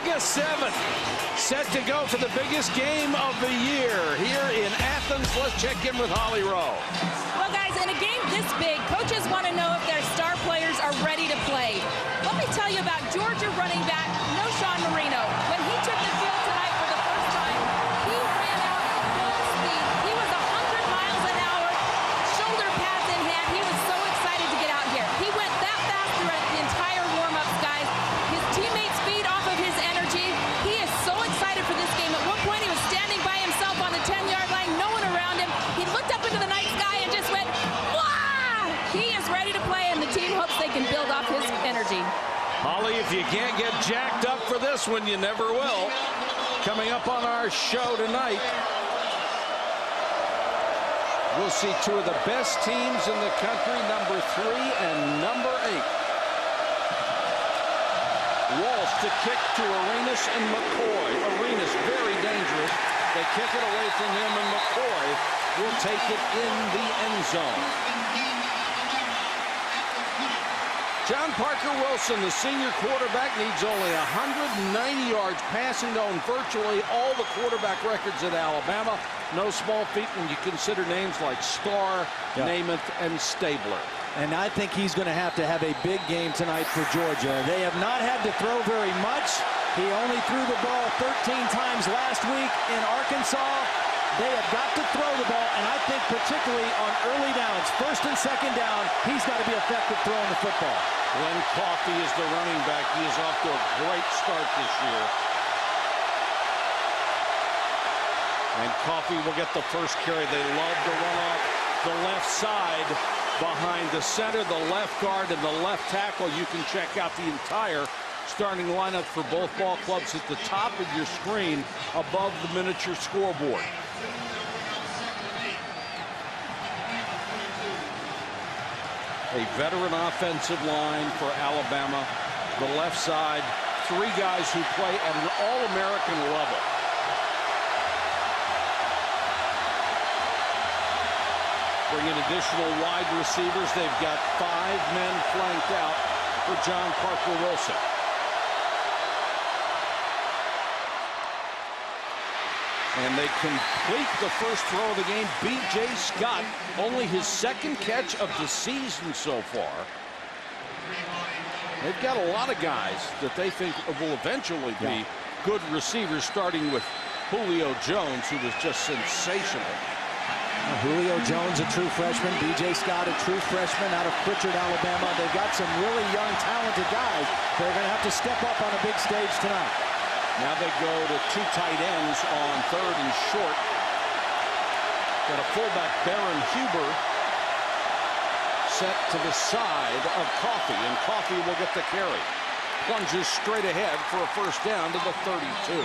August 7th, set to go for the biggest game of the year here in Athens. Let's check in with Holly Rowe. Well, guys, in a game this big, coaches want to know if their star players are ready to play. Let me tell you about Georgia running back Knowshon Moreno. When he took the field tonight for the first time, he ran out at full speed. He was 100 miles an hour, shoulder pads in hand. He was so excited to get out here. He went that fast throughout the entire warm-ups, guys. His teammates feed off of his energy. He is so excited for this game. At one point, he was standing by himself on the 10-yard line, no one around him. He looked up into the night sky and just went, "Wah!" He is ready to play, and the team hopes they can build off his energy. Holly, if you can't get jacked up for this one, you never will. Coming up on our show tonight, we'll see two of the best teams in the country, number 3 and number 8. Walsh to kick to Arenas and McCoy. Arenas very dangerous. They kick it away from him, and McCoy will take it in the end zone. John Parker Wilson, the senior quarterback, needs only 190 yards passing to own virtually all the quarterback records at Alabama. No small feat when you consider names like Starr, Namath, and Stabler. And I think he's going to have a big game tonight for Georgia. They have not had to throw very much. He only threw the ball 13 times last week in Arkansas. They have got to throw the ball, and I think particularly on early downs, first and second down, he's got to be effective throwing the football. Glenn Coffey is the running back. He is off to a great start this year. And Coffey will get the first carry. They love to run off the left side behind the center, the left guard, and the left tackle. You can check out the entire starting lineup for both ball clubs at the top of your screen above the miniature scoreboard. A veteran offensive line for Alabama. The left side, 3 guys who play at an All-American level. Bring in additional wide receivers. They've got 5 men flanked out for John Parker Wilson. And they complete the first throw of the game. B.J. Scott, only his 2nd catch of the season so far. They've got a lot of guys that they think will eventually be good receivers, starting with Julio Jones, who was just sensational. Julio Jones, a true freshman. B.J. Scott, a true freshman out of Pritchard, Alabama. They've got some really young, talented guys. They're going to have to step up on a big stage tonight. Now they go to 2 tight ends on 3rd and short. Got a fullback, Baron Huber, set to the side of Coffey, and Coffey will get the carry. Plunges straight ahead for a first down to the 32.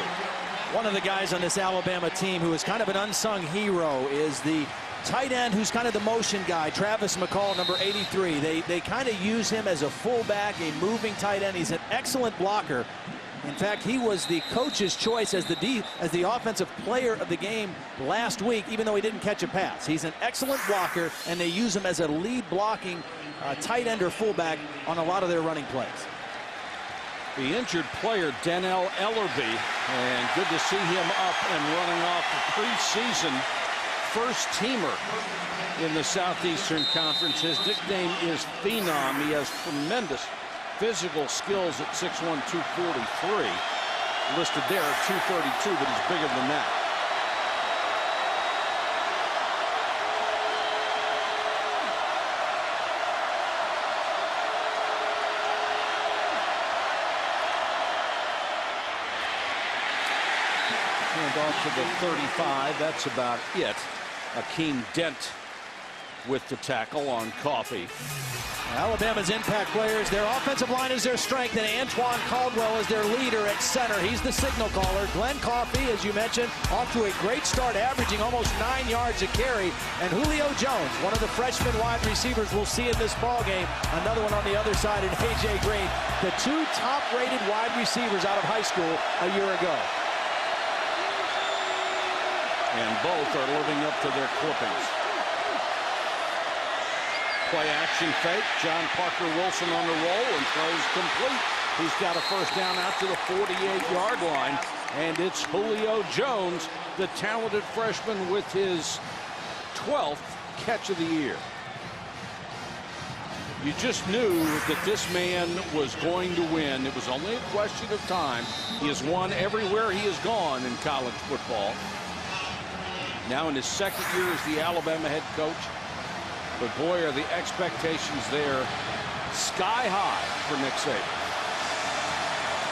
One of the guys on this Alabama team who is kind of an unsung hero is the tight end who's kind of the motion guy, Travis McCall, number 83. They kind of use him as a fullback, a moving tight end. He's an excellent blocker. In fact, he was the coach's choice as the offensive player of the game last week, even though he didn't catch a pass. He's an excellent blocker, and they use him as a lead blocking tight end or fullback on a lot of their running plays. The injured player, Dannell Ellerbe, and good to see him up and running off the preseason first-teamer in the Southeastern Conference. His nickname is Phenom. He has tremendous physical skills at 6'1", 243. Listed there at 232, but he's bigger than that. And off to the 35. That's about it. Akeem Dent with the tackle on Coffey. Alabama's impact players, their offensive line is their strength, and Antoine Caldwell is their leader at center. He's the signal caller. Glenn Coffey, as you mentioned, off to a great start, averaging almost 9 yards a carry. And Julio Jones, one of the freshman wide receivers we'll see in this ball game. Another one on the other side in A.J. Green. The 2 top-rated wide receivers out of high school a year ago. And both are living up to their clippings. Play action fake. John Parker Wilson on the roll and throws complete He's got a first down out to the 48-yard line, and it's Julio Jones, the talented freshman, with his 12th catch of the year. You just knew that this man was going to win. It was only a question of time. He has won everywhere he has gone in college football. Now in his second year as the Alabama head coach. But boy, are the expectations there sky high for Nick Saban.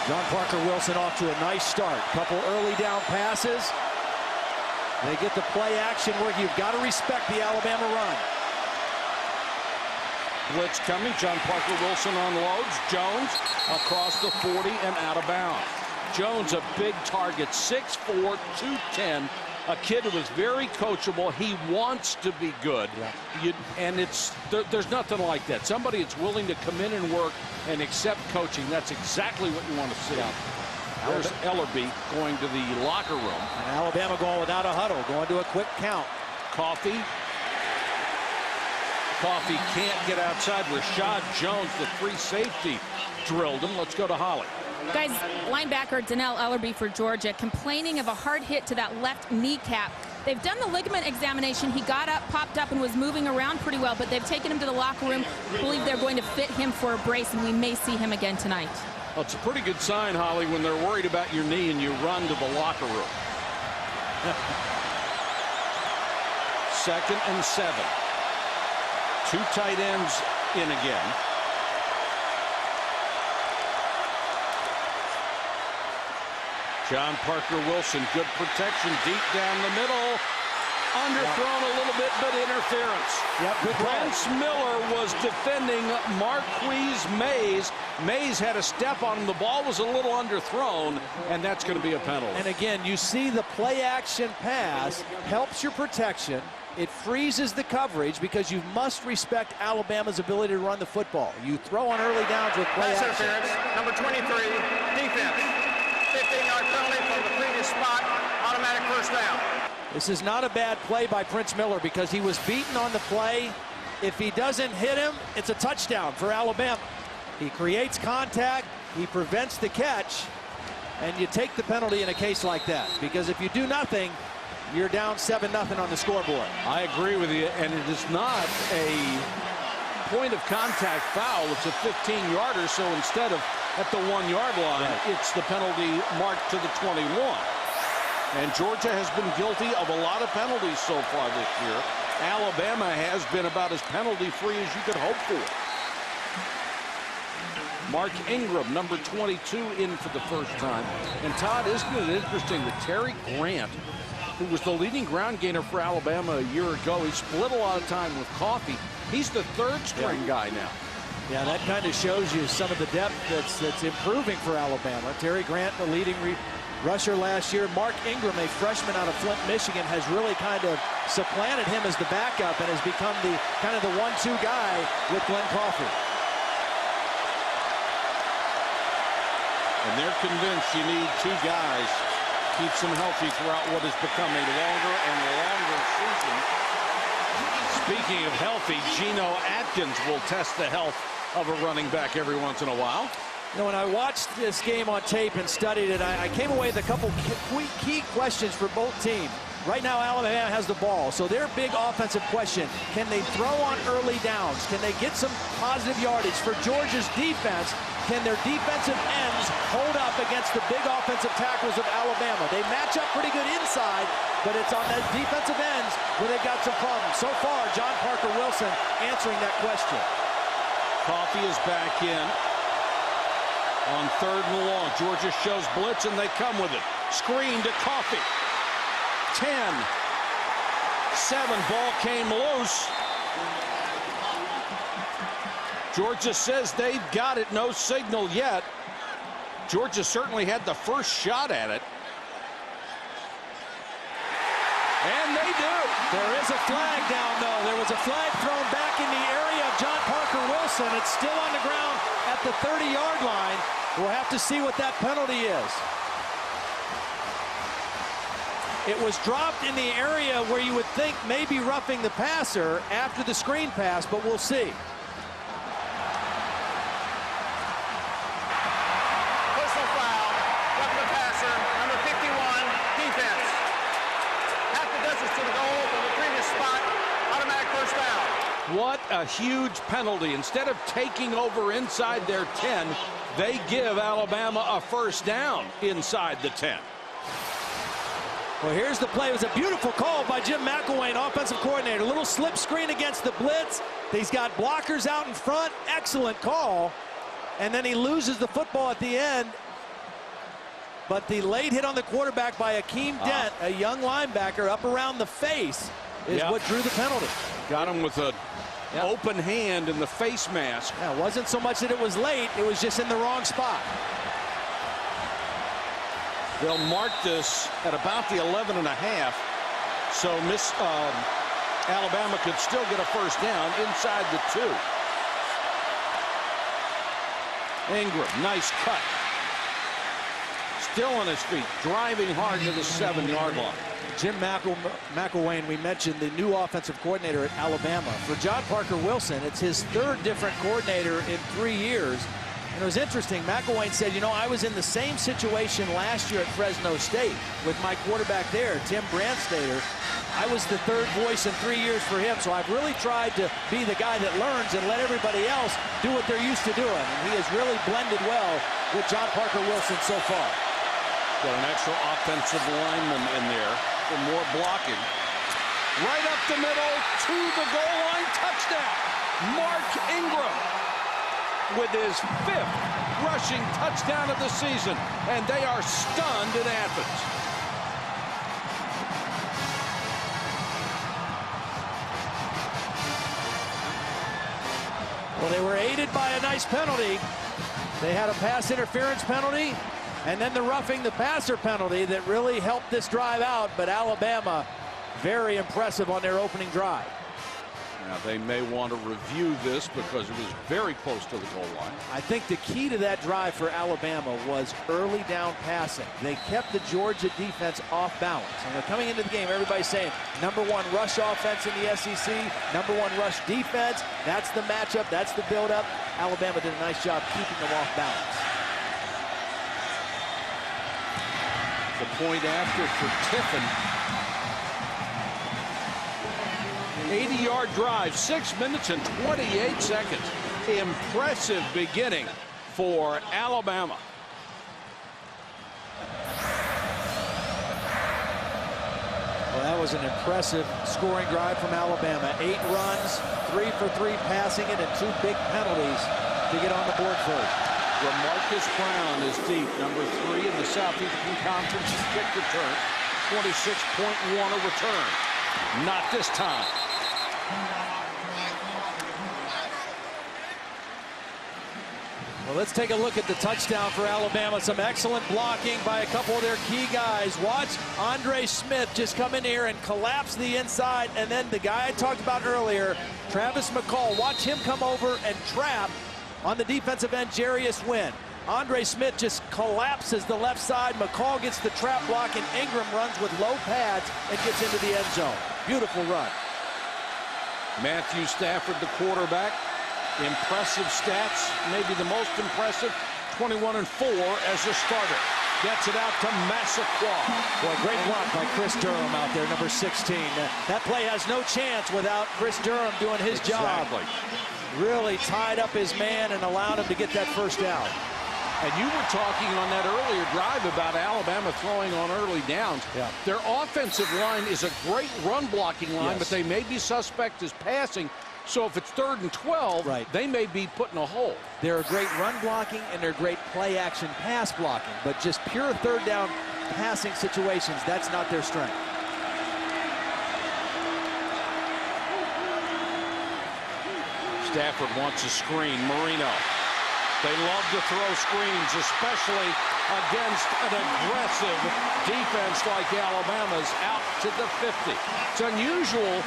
John Parker Wilson off to a nice start. Couple early down passes. They get the play action where you've got to respect the Alabama run. Blitz coming. John Parker Wilson unloads. Jones across the 40 and out of bounds. Jones, a big target, 6'4", 210. A kid who is very coachable. He wants to be good. Yeah. And there's nothing like that. Somebody that's willing to come in and work and accept coaching. That's exactly what you want to see. Yeah. There's Ellerbe going to the locker room. And Alabama going without a huddle, going to a quick count. Coffee can't get outside. Rashad Jones, the free safety, drilled him. Let's go to Holly. Guys, linebacker Dannell Ellerbe for Georgia complaining of a hard hit to that left kneecap. They've done the ligament examination. He got up, popped up, and was moving around pretty well, but they've taken him to the locker room. Believe they're going to fit him for a brace, and we may see him again tonight. Well, it's a pretty good sign, Holly, when they're worried about your knee and you run to the locker room. 2nd and 7. 2 tight ends in again. John Parker Wilson, good protection deep down the middle. Underthrown a little bit, but interference. Yep, good Prince Miller was defending Marquise Mays. Mays had a step on him. The ball was a little underthrown, and that's going to be a penalty. And again, you see the play action pass helps your protection. It freezes the coverage because you must respect Alabama's ability to run the football. You throw on early downs with play action. Interference, number 23, defense. 15-yard penalty from the previous spot, automatic first down. This is not a bad play by Prince Miller because he was beaten on the play. If he doesn't hit him, it's a touchdown for Alabama. He creates contact, he prevents the catch, and you take the penalty in a case like that. Because if you do nothing, you're down 7-0 on the scoreboard. I agree with you, and it is not a point of contact foul. It's a 15-yarder, so instead of at the 1-yard line, it's the penalty marked to the 21. And Georgia has been guilty of a lot of penalties so far this year. Alabama has been about as penalty-free as you could hope for. Mark Ingram, number 22, in for the first time. And Todd, isn't it interesting that Terry Grant, who was the leading ground gainer for Alabama a year ago, he split a lot of time with Coffee. He's the third-string guy now. Yeah, that kind of shows you some of the depth that's improving for Alabama. Terry Grant, the leading rusher last year. Mark Ingram, a freshman out of Flint, Michigan, has really kind of supplanted him as the backup and has become the kind of the 1-2 guy with Glenn Coffee. And they're convinced you need 2 guys. Keeps them healthy throughout what has become a longer and longer season. Speaking of healthy, Geno Atkins will test the health of a running back every once in a while. You know, when I watched this game on tape and studied it, I came away with a couple key questions for both teams. Right now, Alabama has the ball, so their big offensive question, can they throw on early downs? Can they get some positive yardage? For Georgia's defense, can their defensive ends hold up against the big offensive tackles of Alabama? They match up pretty good inside, but it's on the defensive ends where they've got some problems. So far, John Parker Wilson answering that question. Coffee is back in on 3rd and long. Georgia shows blitz, and they come with it. Screen to Coffee. 10, 7, ball came loose. Georgia says they've got it, no signal yet. Georgia certainly had the first shot at it. And they do. There is a flag down, though. There was a flag thrown back in the area of John Parker Wilson. It's still on the ground at the 30-yard line. We'll have to see what that penalty is. It was dropped in the area where you would think maybe roughing the passer after the screen pass, but we'll see. what a huge penalty. Instead of taking over inside their 10, they give Alabama a first down inside the 10. Well, here's the play. It was a beautiful call by Jim McElwain, offensive coordinator. A little slip screen against the blitz. He's got blockers out in front. Excellent call. And then he loses the football at the end. But the late hit on the quarterback by Akeem Dent, a young linebacker, up around the face, is what drew the penalty. Got him with an open hand in the face mask. Yeah, it wasn't so much that it was late. It was just in the wrong spot. They'll mark this at about the 11.5. So Alabama could still get a first down inside the 2. Ingram, nice cut. Still on his feet, driving hard to the 7-yard line. Jim McElwain, we mentioned, the new offensive coordinator at Alabama. For John Parker Wilson, it's his third different coordinator in 3 years. And it was interesting. McElwain said, you know, I was in the same situation last year at Fresno State with my quarterback there, Tim Brandstater. I was the third voice in 3 years for him, so I've really tried to be the guy that learns and let everybody else do what they're used to doing. And he has really blended well with John Parker Wilson so far. Got an extra offensive lineman in there for more blocking. Right up the middle to the goal line, touchdown. Mark Ingram with his 5th rushing touchdown of the season, and they are stunned in Athens. Well, they were aided by a nice penalty. They had a pass interference penalty, and then the roughing the passer penalty that really helped this drive out. But Alabama, very impressive on their opening drive. Now, they may want to review this because it was very close to the goal line. I think the key to that drive for Alabama was early down passing. They kept the Georgia defense off balance. And they're coming into the game, everybody's saying, #1 rush offense in the SEC, #1 rush defense. That's the matchup, that's the buildup. Alabama did a nice job keeping them off balance. The point after for Tiffin. 80-yard drive, 6 minutes and 28 seconds. Impressive beginning for Alabama. Well, that was an impressive scoring drive from Alabama. 8 runs, 3 for 3 passing it, and 2 big penalties to get on the board first. Marcus Brown is deep, #3 in the Southeastern Conference kick return. 26.1 a return. Not this time. Well, let's take a look at the touchdown for Alabama. Some excellent blocking by a couple of their key guys. Watch Andre Smith just come in here and collapse the inside. And then the guy I talked about earlier, Travis McCall, watch him come over and trap on the defensive end, Jarius Wynn. Andre Smith just collapses the left side. McCall gets the trap block, and Ingram runs with low pads and gets into the end zone. Beautiful run. Matthew Stafford, the quarterback. Impressive stats, maybe the most impressive. 21-4 as a starter. Gets it out to Massaquoi. Well, great block by Chris Durham out there, #16. That play has no chance without Chris Durham doing his job. Really tied up his man and allowed him to get that first down. And you were talking on that earlier drive about Alabama throwing on early downs. Yeah. Their offensive line is a great run blocking line, but they may be suspect as passing. So if it's 3rd and 12, they may be put in a hole. They're a great run blocking and they're great play action pass blocking, but just pure 3rd down passing situations, that's not their strength. Stafford wants a screen. Marino. They love to throw screens, especially against an aggressive defense like Alabama's out to the 50. It's unusual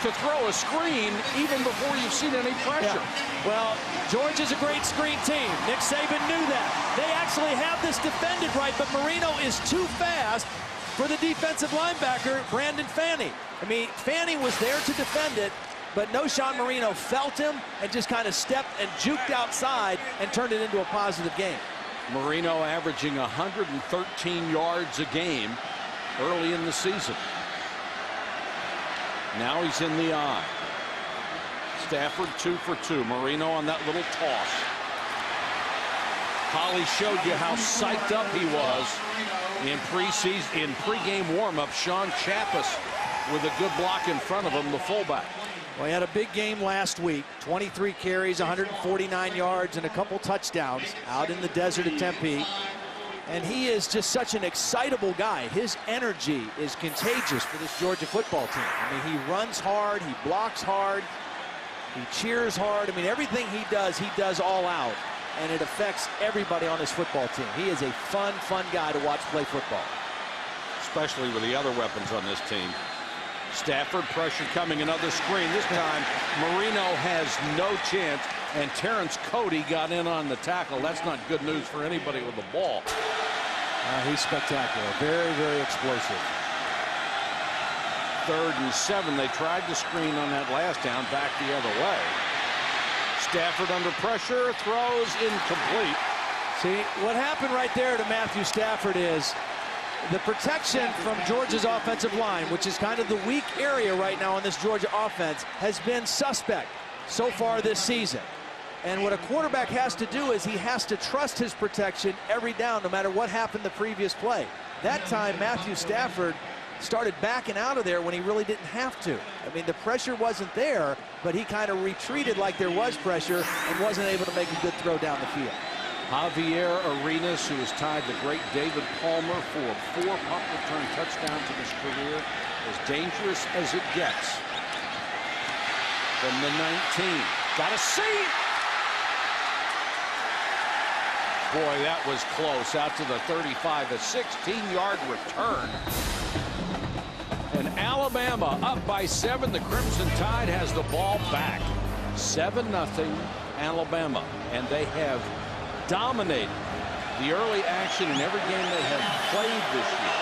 to throw a screen even before you've seen any pressure. Yeah. Well, Georgia's a great screen team. Nick Saban knew that. They actually have this defended right, but Marino is too fast for the defensive linebacker, Brandon Fanny. I mean, Fanny was there to defend it, but Knowshon Marino felt him and just kind of stepped and juked outside and turned it into a positive game. Marino averaging 113 yards a game early in the season. Now he's in the eye. Stafford 2 for 2. Marino on that little toss. Holly showed you how psyched up he was in preseason, in pregame warm-up. Sean Chappis with a good block in front of him, the fullback. Well, he had a big game last week. 23 carries, 149 yards, and a couple touchdowns out in the desert of Tempe. And he is just such an excitable guy. His energy is contagious for this Georgia football team. I mean, he runs hard, he blocks hard, he cheers hard. I mean, everything he does all out. And it affects everybody on this football team. He is a fun guy to watch play football. Especially with the other weapons on this team. Stafford, pressure coming, another screen. This time, Marino has no chance, and Terrence Cody got in on the tackle. That's not good news for anybody with the ball. He's spectacular. Very explosive. 3rd and 7. They tried to screen on that last down, back the other way. Stafford under pressure, throws incomplete. See, what happened right there to Matthew Stafford is the protection from Georgia's offensive line, which is kind of the weak area right now on this Georgia offense, has been suspect so far this season. And what a quarterback has to do is he has to trust his protection every down, no matter what happened the previous play. That time, Matthew Stafford started backing out of there when he really didn't have to. I mean, the pressure wasn't there, but he kind of retreated like there was pressure and wasn't able to make a good throw down the field. Javier Arenas, who has tied the great David Palmer for 4 punt return touchdowns in his career, as dangerous as it gets. From the 19. Got a seat! Boy, that was close. Out to the 35. A 16-yard return. And Alabama up by 7. The Crimson Tide has the ball back. 7-0 Alabama. And they have dominated the early action in every game they have played this year.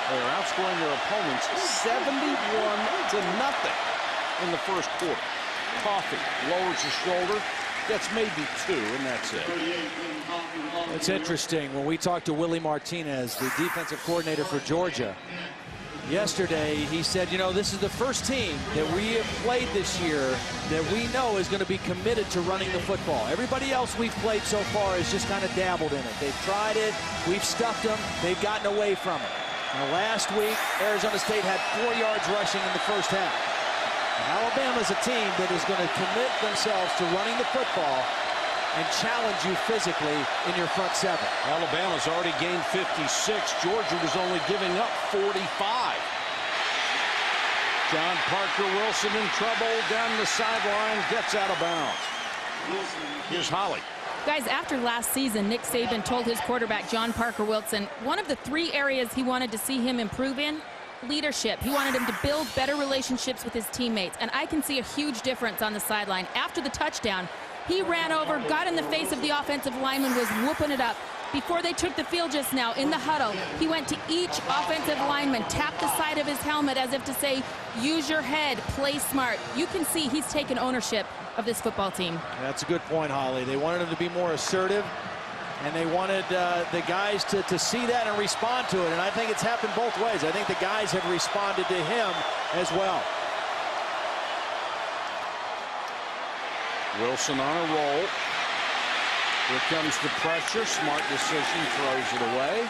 They are outscoring their opponents 71-0 in the first quarter. Coffee lowers his shoulder, gets maybe 2, and that's it. It's interesting. When we talked to Willie Martinez, the defensive coordinator for Georgia, yesterday, he said, you know, this is the first team that we have played this year that we know is going to be committed to running the football. Everybody else we've played so far has just kind of dabbled in it. They've tried it. We've stuffed them. They've gotten away from it. Now, last week, Arizona State had 4 yards rushing in the first half. Alabama's a team that is going to commit themselves to running the football and challenge you physically in your front 7. Alabama's already gained 56. Georgia was only giving up 45. John Parker Wilson in trouble down the sideline, gets out of bounds. Here's Holly. Guys, after last season, Nick Saban told his quarterback, John Parker Wilson, one of the 3 areas he wanted to see him improve in, leadership. He wanted him to build better relationships with his teammates, and I can see a huge difference on the sideline. After the touchdown, he ran over, got in the face of the offensive lineman, was whooping it up. Before they took the field just now, in the huddle, he went to each offensive lineman, tapped the side of his helmet as if to say, use your head, play smart. You can see he's taken ownership of this football team. That's a good point, Holly. They wanted him to be more assertive, and they wanted the guys to see that and respond to it. And I think it's happened both ways. I think the guys have responded to him as well. Wilson on a roll. Here comes the pressure. Smart decision, throws it away.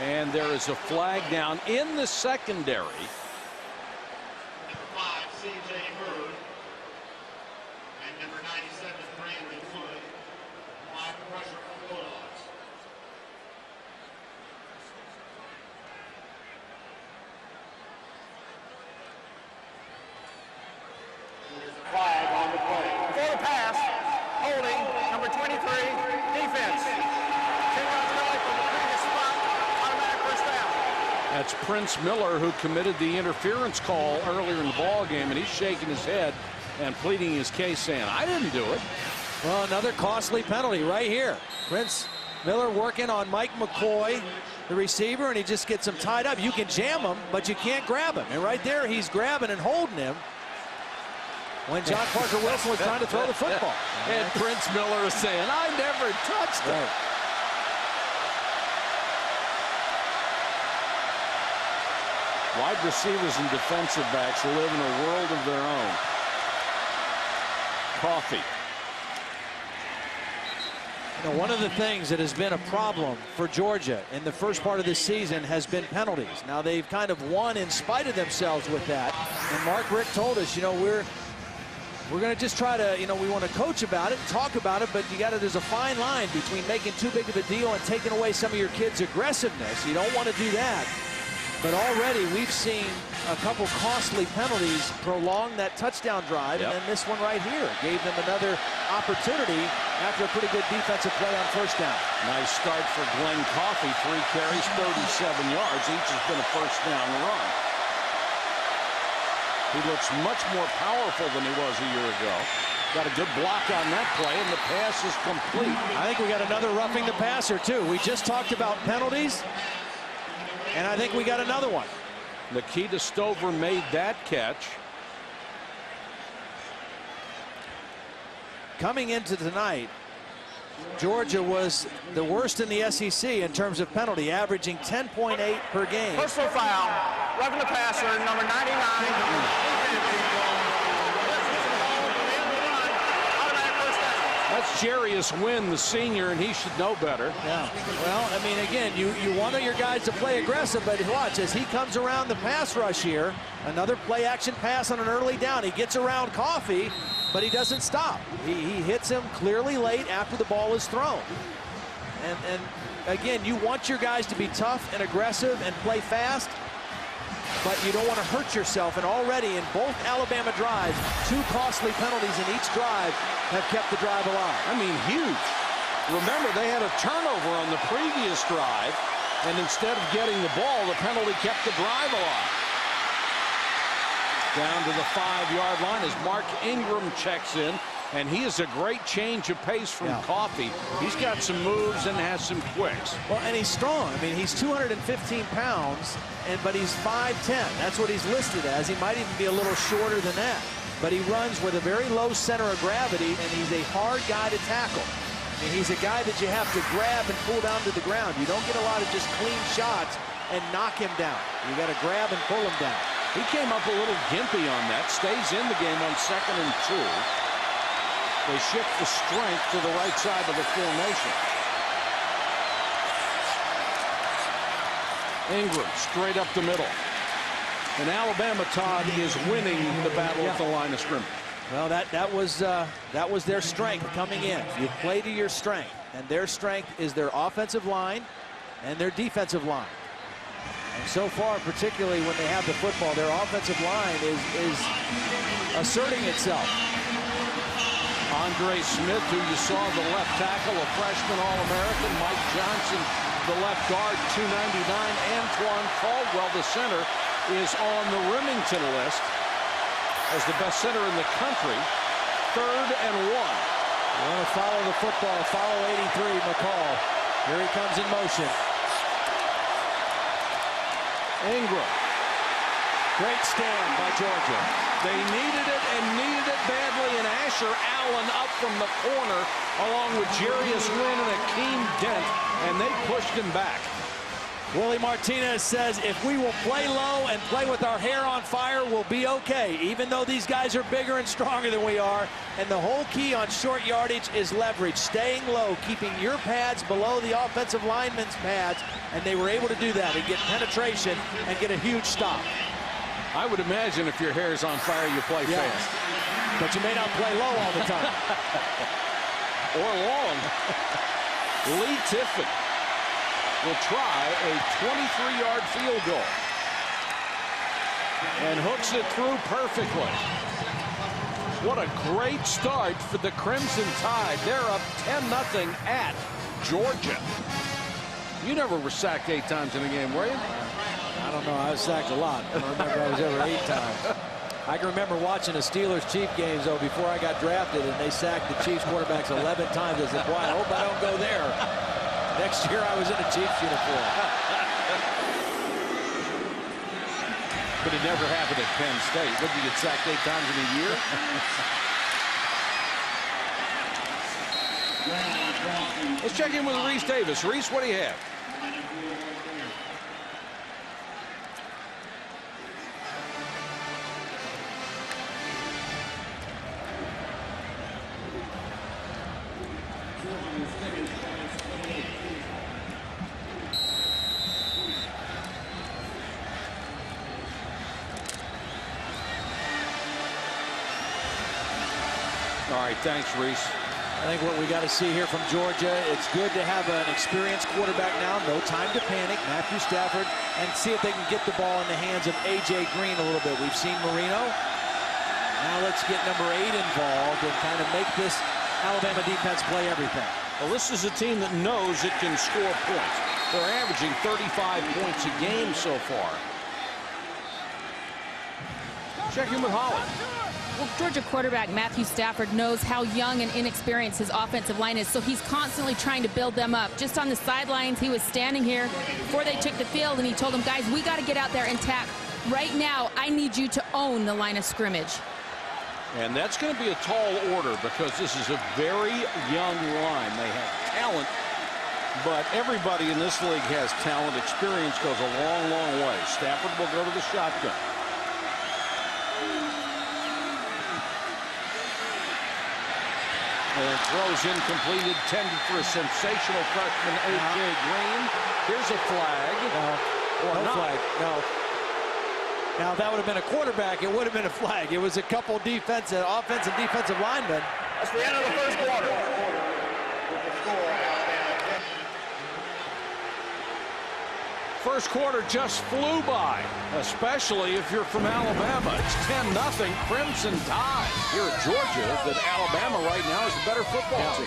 And there is a flag down in the secondary. Number 5, C.J. Bird. And number 97, Brandon Wood. Flag pressure from the Bulldogs. Flag on the play. For the pass, holding, number 23, defense. 10 yards away from the previous spot, automatic first down. That's Prince Miller, who committed the interference call earlier in the ball game, and he's shaking his head and pleading his case, saying, I didn't do it. Well, another costly penalty right here. Prince Miller working on Mike McCoy, the receiver, and he just gets him tied up. You can jam him, but you can't grab him. And right there, he's grabbing and holding him when John Parker Wilson was trying to throw the football. And Prince Miller is saying, I never touched it. Right. Wide receivers and defensive backs live in a world of their own. Coffey. You know, one of the things that has been a problem for Georgia in the first part of this season has been penalties. Now, they've kind of won in spite of themselves with that. And Mark Richt told us, you know, we're going to just try to, you know, we want to coach about it, talk about it, but there's a fine line between making too big of a deal and taking away some of your kids' aggressiveness. You don't want to do that. But already we've seen a couple costly penalties prolong that touchdown drive, and then this one right here gave them another opportunity after a pretty good defensive play on first down. Nice start for Glenn Coffey. 3 carries, 37 yards. Each has been a first down run. He looks much more powerful than he was a year ago. Got a good block on that play, and the pass is complete. I think we got another roughing the passer, too. We just talked about penalties, and I think we got another one. Nikita Stover made that catch. Coming into tonight, Georgia was the worst in the SEC in terms of penalty, averaging 10.8 per game. Personal foul, roughing the passer, number 99. That's Jarius Wynn, the senior, and he should know better. Yeah. Well, I mean, again, you want your guys to play aggressive, but watch, as he comes around the pass rush here, another play-action pass on an early down. He gets around Coffey, but he doesn't stop. He hits him clearly late after the ball is thrown. And again, you want your guys to be tough and aggressive and play fast, but you don't want to hurt yourself. And already in both Alabama drives, 2 costly penalties in each drive have kept the drive alive. I mean, huge. Remember, they had a turnover on the previous drive, and instead of getting the ball, the penalty kept the drive alive. Down to the 5-yard line as Mark Ingram checks in, and he is a great change of pace from Coffey. He's got some moves and has some quicks. Well, and he's strong. I mean, he's 215 pounds, but he's 5'10". That's what he's listed as. He might even be a little shorter than that. But he runs with a very low center of gravity, and he's a hard guy to tackle. I mean, he's a guy that you have to grab and pull down to the ground. You don't get a lot of just clean shots and knock him down. You got to grab and pull him down. He came up a little gimpy on that. Stays in the game on 2nd and 2. They shift the strength to the right side of the formation. Ingram straight up the middle. And Alabama, Todd, is winning the battle at the line of scrimmage. Well, that was their strength coming in. You play to your strength, and their strength is their offensive line and their defensive line. And so far, particularly when they have the football, their offensive line is asserting itself. Andre Smith, who you saw the left tackle, a freshman All-American. Mike Johnson, the left guard, 299. Antoine Caldwell, the center, is on the Remington list as the best center in the country. 3rd and 1. You want to follow the football, follow 83, McCall. Here he comes in motion. Ingram. Great stand by Georgia. They needed it and needed it badly, and Asher Allen up from the corner along with Jarius Wynn and Akeem Dent, and they pushed him back. Willie Martinez says if we will play low and play with our hair on fire, we'll be okay, even though these guys are bigger and stronger than we are. And the whole key on short yardage is leverage, staying low, keeping your pads below the offensive lineman's pads, and they were able to do that and get penetration and get a huge stop. I would imagine if your hair is on fire, you play fast. But you may not play low all the time. Or long. Lee Tiffin will try a 23-yard field goal. And hooks it through perfectly. What a great start for the Crimson Tide. They're up 10-0 at Georgia. You never were sacked 8 times in a game, were you? I don't know. I was sacked a lot. I don't remember I was ever 8 times. I can remember watching the Steelers-Chiefs games, though, before I got drafted, and they sacked the Chiefs quarterbacks 11 times. I said, boy, I hope I don't go there. Next year, I was in a Chiefs uniform. But it never happened at Penn State. Would you get sacked 8 times in a year? Let's check in with Reese Davis. Reese, what do you have? right, thanks, Reese. I think what we got to see here from Georgia, it's good to have an experienced quarterback now. No time to panic, Matthew Stafford, and see if they can get the ball in the hands of A.J. Green a little bit. We've seen Marino. Now let's get number 8 involved and kind of make this Alabama defense play everything. Well, this is a team that knows it can score points. They're averaging 35 points a game so far. Check in with Holly. Well, Georgia quarterback Matthew Stafford knows how young and inexperienced his offensive line is, so he's constantly trying to build them up. Just on the sidelines, he was standing here before they took the field, and he told them, guys, we got to get out there and tackle. Right now, I need you to own the line of scrimmage. And that's going to be a tall order because this is a very young line. They have talent, but everybody in this league has talent. Experience goes a long, long way. Stafford will go to the shotgun. And throws incomplete, intended for a sensational freshman, A.J. Green. Here's a flag. No flag. No. Now, if that would have been a quarterback, it would have been a flag. It was a couple offensive and defensive linemen. That's the end of the first quarter. First quarter just flew by, especially if you're from Alabama. It's 10-0 Crimson Tide. Here at Georgia, that Alabama right now is a better football team.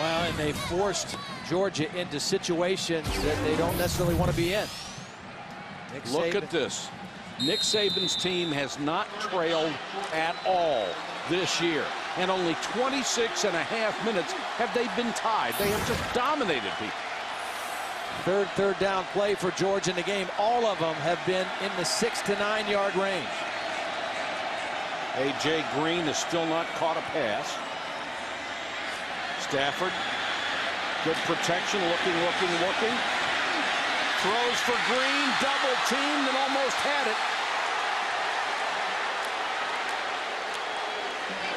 Well, and they forced Georgia into situations that they don't necessarily want to be in. Look at this. Nick Saban's team has not trailed at all this year. And only 26.5 minutes have they been tied. They have just dominated people. Third down play for Georgia in the game. All of them have been in the 6 to 9 yard range. A.J. Green has still not caught a pass. Stafford, good protection, looking. Throws for Green, double teamed and almost had it.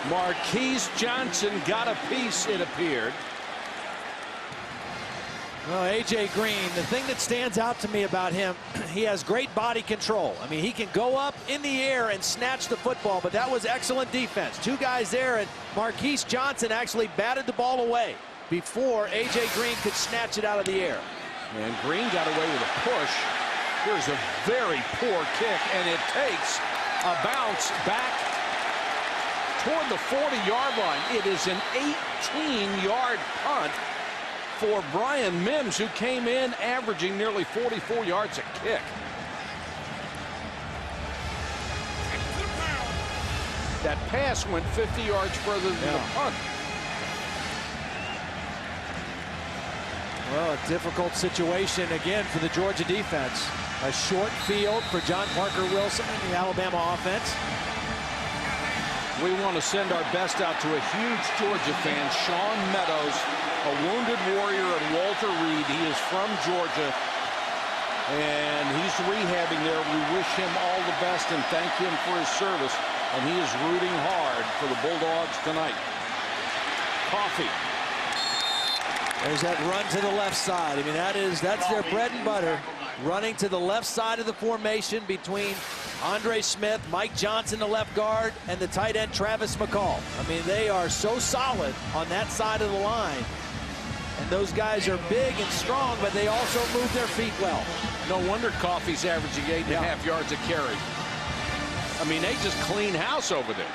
Marquise Johnson got a piece, it appeared. Well, A.J. Green, the thing that stands out to me about him, he has great body control. I mean, he can go up in the air and snatch the football, but that was excellent defense. 2 guys there, and Marquise Johnson actually batted the ball away before A.J. Green could snatch it out of the air. And Green got away with a push. Here's a very poor kick, and it takes a bounce back toward the 40-yard line. It is an 18-yard punt for Brian Mims, who came in averaging nearly 44 yards a kick. That pass went 50 yards further than the punt. Well, a difficult situation again for the Georgia defense. A short field for John Parker Wilson and the Alabama offense. We want to send our best out to a huge Georgia fan, Sean Meadows, a wounded warrior at Walter Reed. He is from Georgia, and he's rehabbing there. We wish him all the best and thank him for his service, and he is rooting hard for the Bulldogs tonight. Coffee. There's that run to the left side. I mean, that's their bread and butter. Running to the left side of the formation between Andre Smith, Mike Johnson, the left guard, and the tight end Travis McCall. I mean, they are so solid on that side of the line. And those guys are big and strong, but they also move their feet well. No wonder Coffey's averaging 8.5 yards a carry. I mean, they just clean house over there.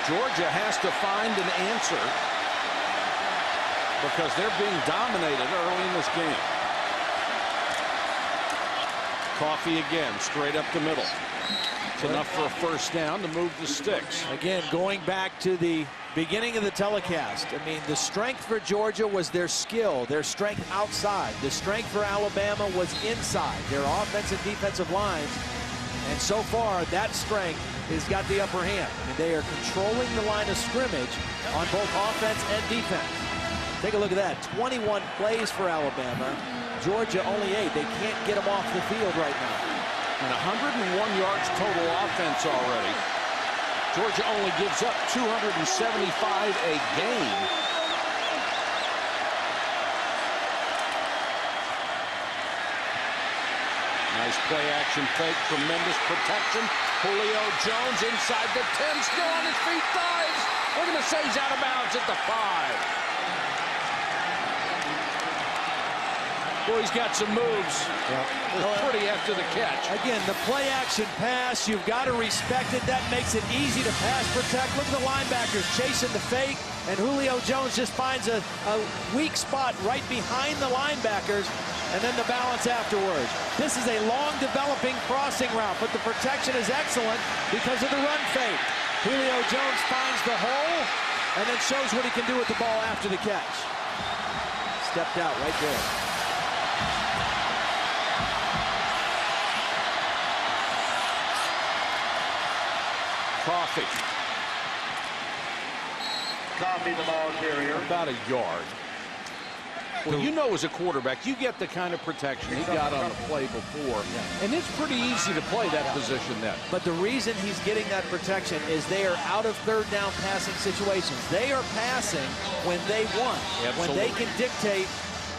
Georgia has to find an answer because they're being dominated early in this game. Coffee again, straight up the middle. It's enough for a first down to move the sticks. Again, going back to the beginning of the telecast, I mean, the strength for Georgia was their skill, their strength outside. The strength for Alabama was inside, their offensive and defensive lines. And so far, that strength has got the upper hand. I mean, they are controlling the line of scrimmage on both offense and defense. Take a look at that. 21 plays for Alabama. Georgia only 8. They can't get them off the field right now. And 101 yards total offense already. Georgia only gives up 275 a game. Now Nice play action fake, tremendous protection. Julio Jones inside the 10, still on his feet, dives. We're going to say he's out of bounds at the 5. Boy, he's got some moves. Yeah. Pretty after the catch. Again, the play action pass, you've got to respect it. That makes it easy to pass protect. Look at the linebackers chasing the fake, and Julio Jones just finds a weak spot right behind the linebackers, and then the balance afterwards. This is a long developing crossing route, but the protection is excellent because of the run fake. Julio Jones finds the hole and then shows what he can do with the ball after the catch. Stepped out right there. Coffee, the ball carrier. About a yard. Well, you know, as a quarterback, you get the kind of protection he got on the play before. Yeah. And it's pretty easy to play that position then. But the reason he's getting that protection is they are out of third down passing situations. They are passing when they want. Absolutely. When they can dictate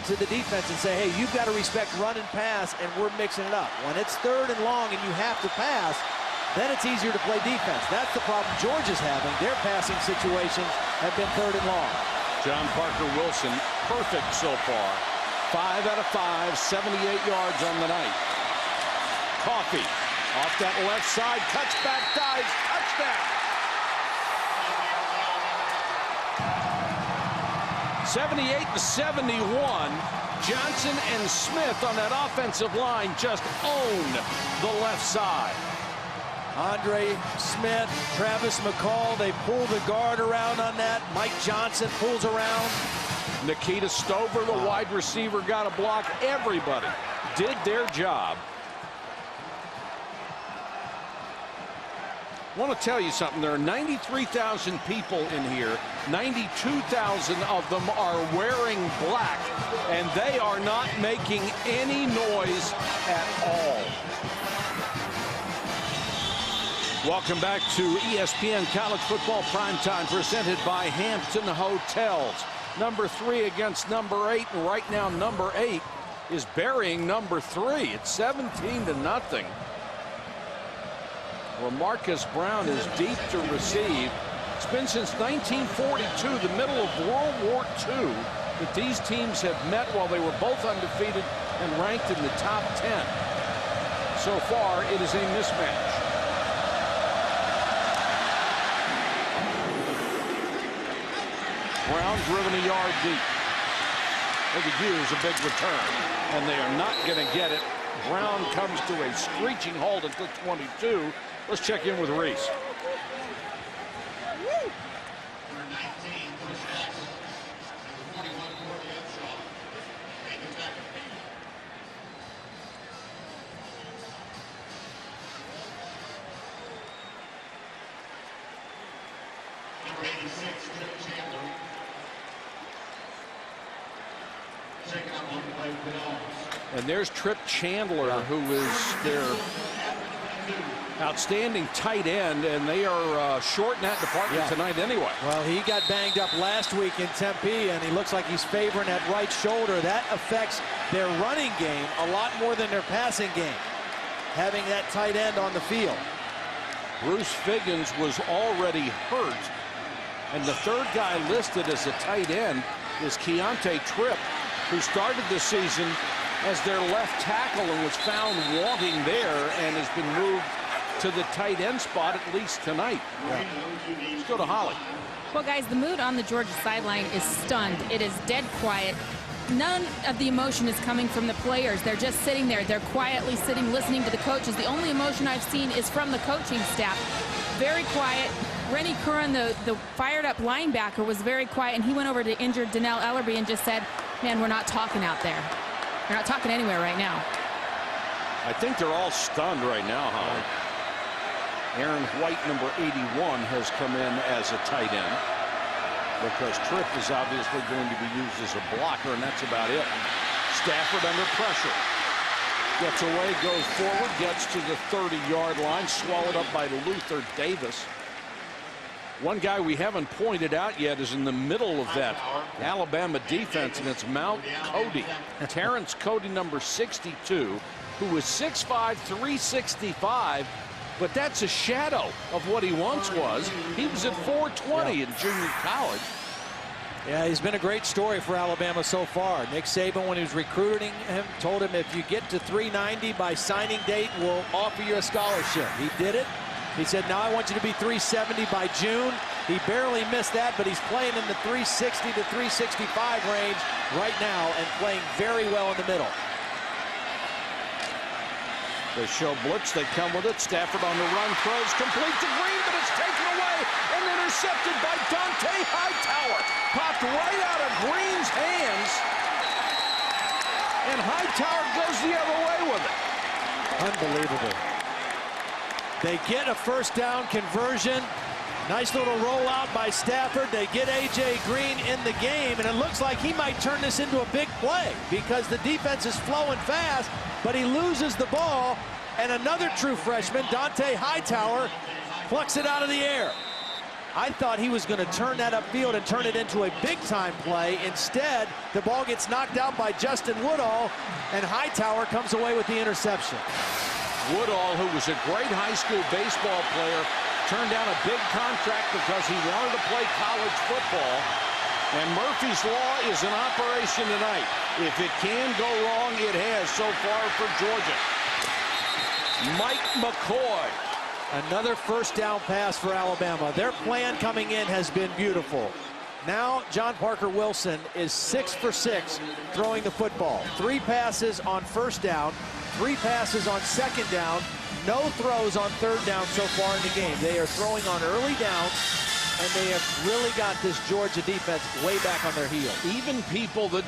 to the defense and say, hey, you've got to respect run and pass, and we're mixing it up. When it's third and long and you have to pass, then it's easier to play defense. That's the problem Georgia's having. Their passing situations have been third and long. John Parker Wilson, perfect so far. 5 out of 5, 78 yards on the night. Coffee off that left side, cuts back, dives, touchdown. 78-71. Johnson and Smith on that offensive line just own the left side. Andre Smith, Travis McCall, they pull the guard around on that. Mike Johnson pulls around. Nikita Stover, the wide receiver, got a block. Everybody did their job. I want to tell you something. There are 93,000 people in here. 92,000 of them are wearing black, and they are not making any noise at all. Welcome back to ESPN College Football Primetime, presented by Hampton Hotels. Number 3 against number 8, and right now number 8 is burying number 3. It's 17-0. Well, Marcus Brown is deep to receive. It's been since 1942, the middle of World War II, that these teams have met while they were both undefeated and ranked in the top 10. So far, it is a mismatch. Brown driven a yard deep. They could use a big return, and they are not going to get it. Brown comes to a screeching halt at the 22. Let's check in with Reese. And there's Trip Chandler, who is their outstanding tight end, and they are short in that department tonight anyway. Well, he got banged up last week in Tempe, and he looks like he's favoring that right shoulder. That affects their running game a lot more than their passing game, having that tight end on the field. Bruce Figgins was already hurt, and the third guy listed as a tight end is Keontae Tripp, who started the season as their left tackle and was found wanting there and has been moved to the tight end spot at least tonight. Let's go to Holly. Well, guys, the mood on the Georgia sideline is stunned. It is dead quiet. None of the emotion is coming from the players. They're just sitting there. They're quietly sitting, listening to the coaches. The only emotion I've seen is from the coaching staff. Very quiet. Rennie Curran, the fired-up linebacker, was very quiet, and he went over to injured Dannell Ellerbe and just said, man, we're not talking out there. We're not talking anywhere right now. I think they're all stunned right now, Holly. Aaron White, number 81, has come in as a tight end because Tripp is obviously going to be used as a blocker, and that's about it. Stafford under pressure. Gets away, goes forward, gets to the 30-yard line, swallowed up by Luther Davis. One guy we haven't pointed out yet is in the middle of that Alabama defense, and it's Mount Cody. Terrence Cody, number 62, who was 6'5", 365, but that's a shadow of what he once was. He was at 420 in junior college. Yeah, he's been a great story for Alabama so far. Nick Saban, when he was recruiting him, told him if you get to 390 by signing date, we'll offer you a scholarship. He did it. He said, now I want you to be 370 by June. He barely missed that, but he's playing in the 360 to 365 range right now and playing very well in the middle. They show blitz, they come with it. Stafford on the run, throws complete to Green, but it's taken away and intercepted by Dante Hightower. Popped right out of Green's hands, and Hightower goes the other way with it. Unbelievable. They get a first down conversion. Nice little rollout by Stafford. They get A.J. Green in the game, and it looks like he might turn this into a big play because the defense is flowing fast, but he loses the ball, and another true freshman, Dante Hightower, plucks it out of the air. I thought he was going to turn that upfield and turn it into a big-time play. Instead, the ball gets knocked out by Justin Woodall, and Hightower comes away with the interception. Woodall, who was a great high school baseball player, turned down a big contract because he wanted to play college football. And Murphy's Law is in operation tonight. If it can go wrong, it has so far for Georgia. Mike McCoy. Another first down pass for Alabama. Their plan coming in has been beautiful. Now John Parker Wilson is 6 for 6 throwing the football. 3 passes on first down, 3 passes on second down, no throws on third down so far in the game. They are throwing on early downs, and they have really got this Georgia defense way back on their heels. Even people that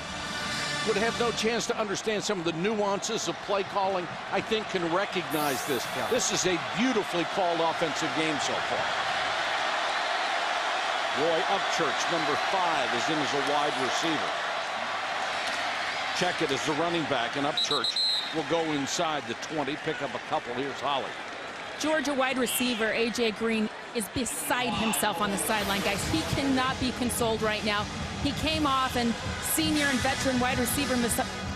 would have no chance to understand some of the nuances of play calling, I think, can recognize this. Yeah. This is a beautifully called offensive game so far. Roy Upchurch, number 5, is in as a wide receiver. Check it as the running back, and Upchurch will go inside the 20, pick up a couple. Here's Holly. Georgia wide receiver A.J. Green is beside himself on the sideline, guys. He cannot be consoled right now. He came off, and senior and veteran wide receiver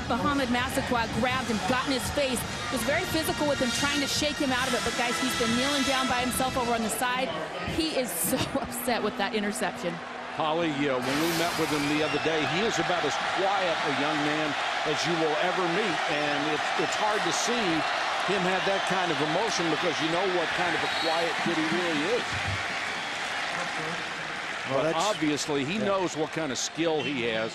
Muhammad Massaquoi grabbed him, got in his face, was very physical with him, trying to shake him out of it. But, guys, he's been kneeling down by himself over on the side. He is so upset with that interception. Holly, when we met with him the other day, he is about as quiet a young man as you will ever meet. And it's hard to see him have that kind of emotion because you know what kind of a quiet kid he really is. Well, but obviously he knows what kind of skill he has.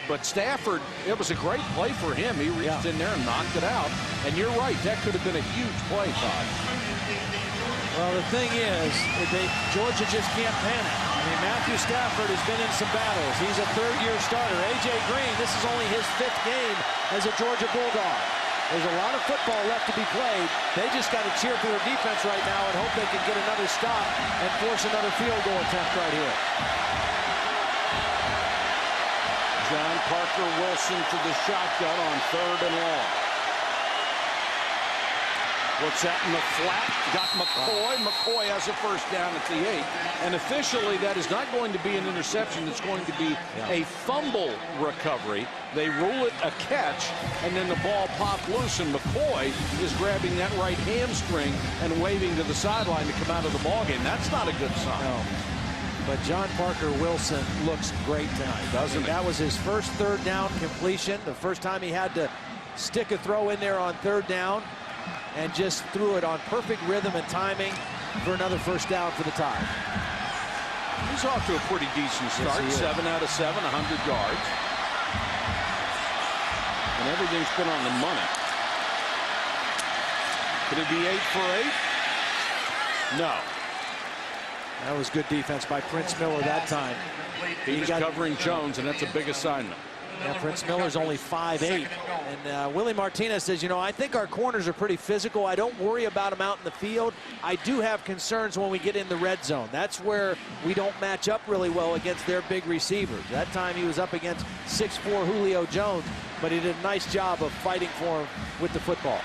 But Stafford, it was a great play for him. He reached in there and knocked it out. And you're right, that could have been a huge play, Todd. Well, the thing is, Georgia just can't panic. I mean, Matthew Stafford has been in some battles. He's a third-year starter. A.J. Green, this is only his 5th game as a Georgia Bulldog. There's a lot of football left to be played. They just got to cheer for their defense right now and hope they can get another stop and force another field goal attempt right here. John Parker Wilson to the shotgun on 3rd and long. What's that in the flat? Got McCoy. McCoy has a first down at the 8. And officially, that is not going to be an interception. It's going to be a fumble recovery. They rule it a catch, and then the ball popped loose, and McCoy is grabbing that right hamstring and waving to the sideline to come out of the ballgame. That's not a good sign. No. But John Parker Wilson looks great tonight, doesn't he? That was his first 3rd down completion. The first time he had to stick a throw in there on 3rd down, and just threw it on perfect rhythm and timing for another first down for the Tide. He's off to a pretty decent start. Yes, 7 out of 7, 100 yards. And everything's been on the money. Could it be 8 for 8? No. That was good defense by Prince Miller that time. He was covering Jones, and that's a big assignment. Yeah, Prince Miller's only 5'8", and Willie Martinez says, you know, I think our corners are pretty physical. I don't worry about them out in the field. I do have concerns when we get in the red zone. That's where we don't match up really well against their big receivers. That time he was up against 6'4" Julio Jones, but he did a nice job of fighting for him with the football.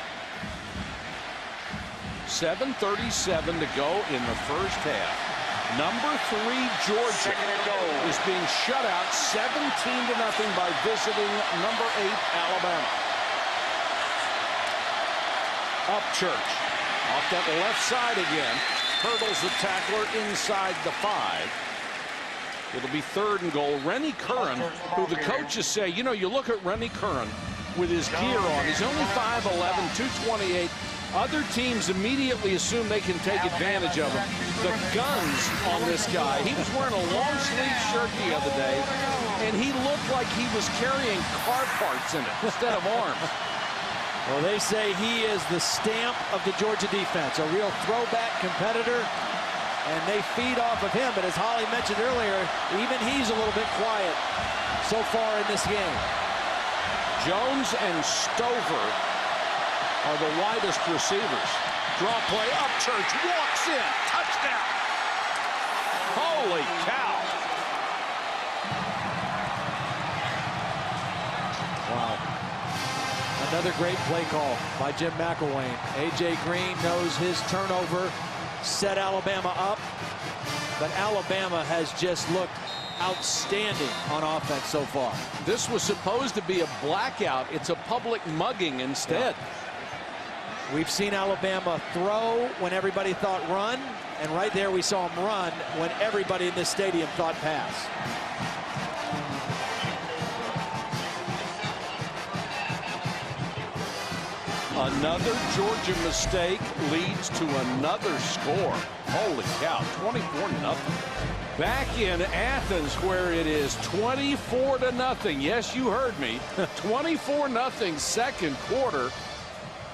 7:37 to go in the first half. Number 3 Georgia is being shut out 17-0 by visiting number 8 Alabama. Upchurch off that left side again. Hurdles the tackler inside the 5. It'll be 3rd and goal. Rennie Curran, who the coaches say, you know, you look at Rennie Curran with his gear on. He's only 5'11", 228. Other teams immediately assume they can take advantage of him. The guns on this guy. He was wearing a long sleeve shirt the other day, and he looked like he was carrying car parts in it instead of arms. Well, they say he is the stamp of the Georgia defense, a real throwback competitor, and they feed off of him. But as Holly mentioned earlier, even he's a little bit quiet so far in this game. Jones and Stover are the widest receivers. Draw play, Upchurch walks in, touchdown. Holy cow. Wow. Another great play call by Jim McElwain. A.J. Green knows his turnover set Alabama up, but Alabama has just looked outstanding on offense so far. This was supposed to be a blackout. It's a public mugging instead. Yeah. We've seen Alabama throw when everybody thought run, and right there we saw him run when everybody in this stadium thought pass. Another Georgia mistake leads to another score. Holy cow, 24-0. Back in Athens where it is 24-0. Yes, you heard me. 24-0 second quarter.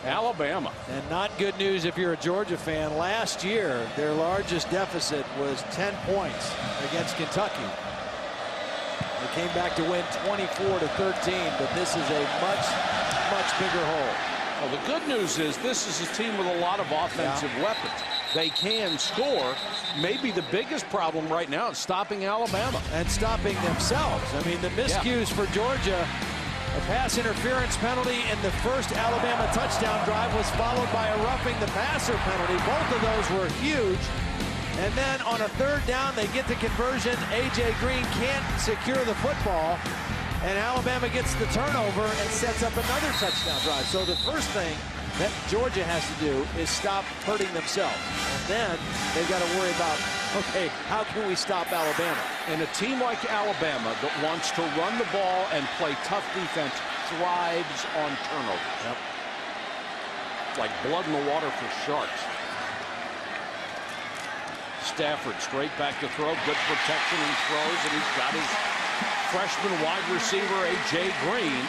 Alabama. And not good news if you're a Georgia fan. Last year, their largest deficit was 10 points against Kentucky. They came back to win 24-13, but this is a much, much bigger hole. Well, the good news is this is a team with a lot of offensive weapons. They can score. Maybe the biggest problem right now is stopping Alabama. And stopping themselves. I mean, the miscues for Georgia. A pass interference penalty in the first Alabama touchdown drive was followed by a roughing the passer penalty. Both of those were huge. And then on a 3rd down, they get the conversion. A.J. Green can't secure the football. And Alabama gets the turnover and sets up another touchdown drive. So the first thing that Georgia has to do is stop hurting themselves. And then they've got to worry about, okay, how can we stop Alabama? And a team like Alabama that wants to run the ball and play tough defense thrives on turnover. Yep. Like blood in the water for sharks. Stafford straight back to throw. Good protection and throws, and he's got his freshman wide receiver, A.J. Green.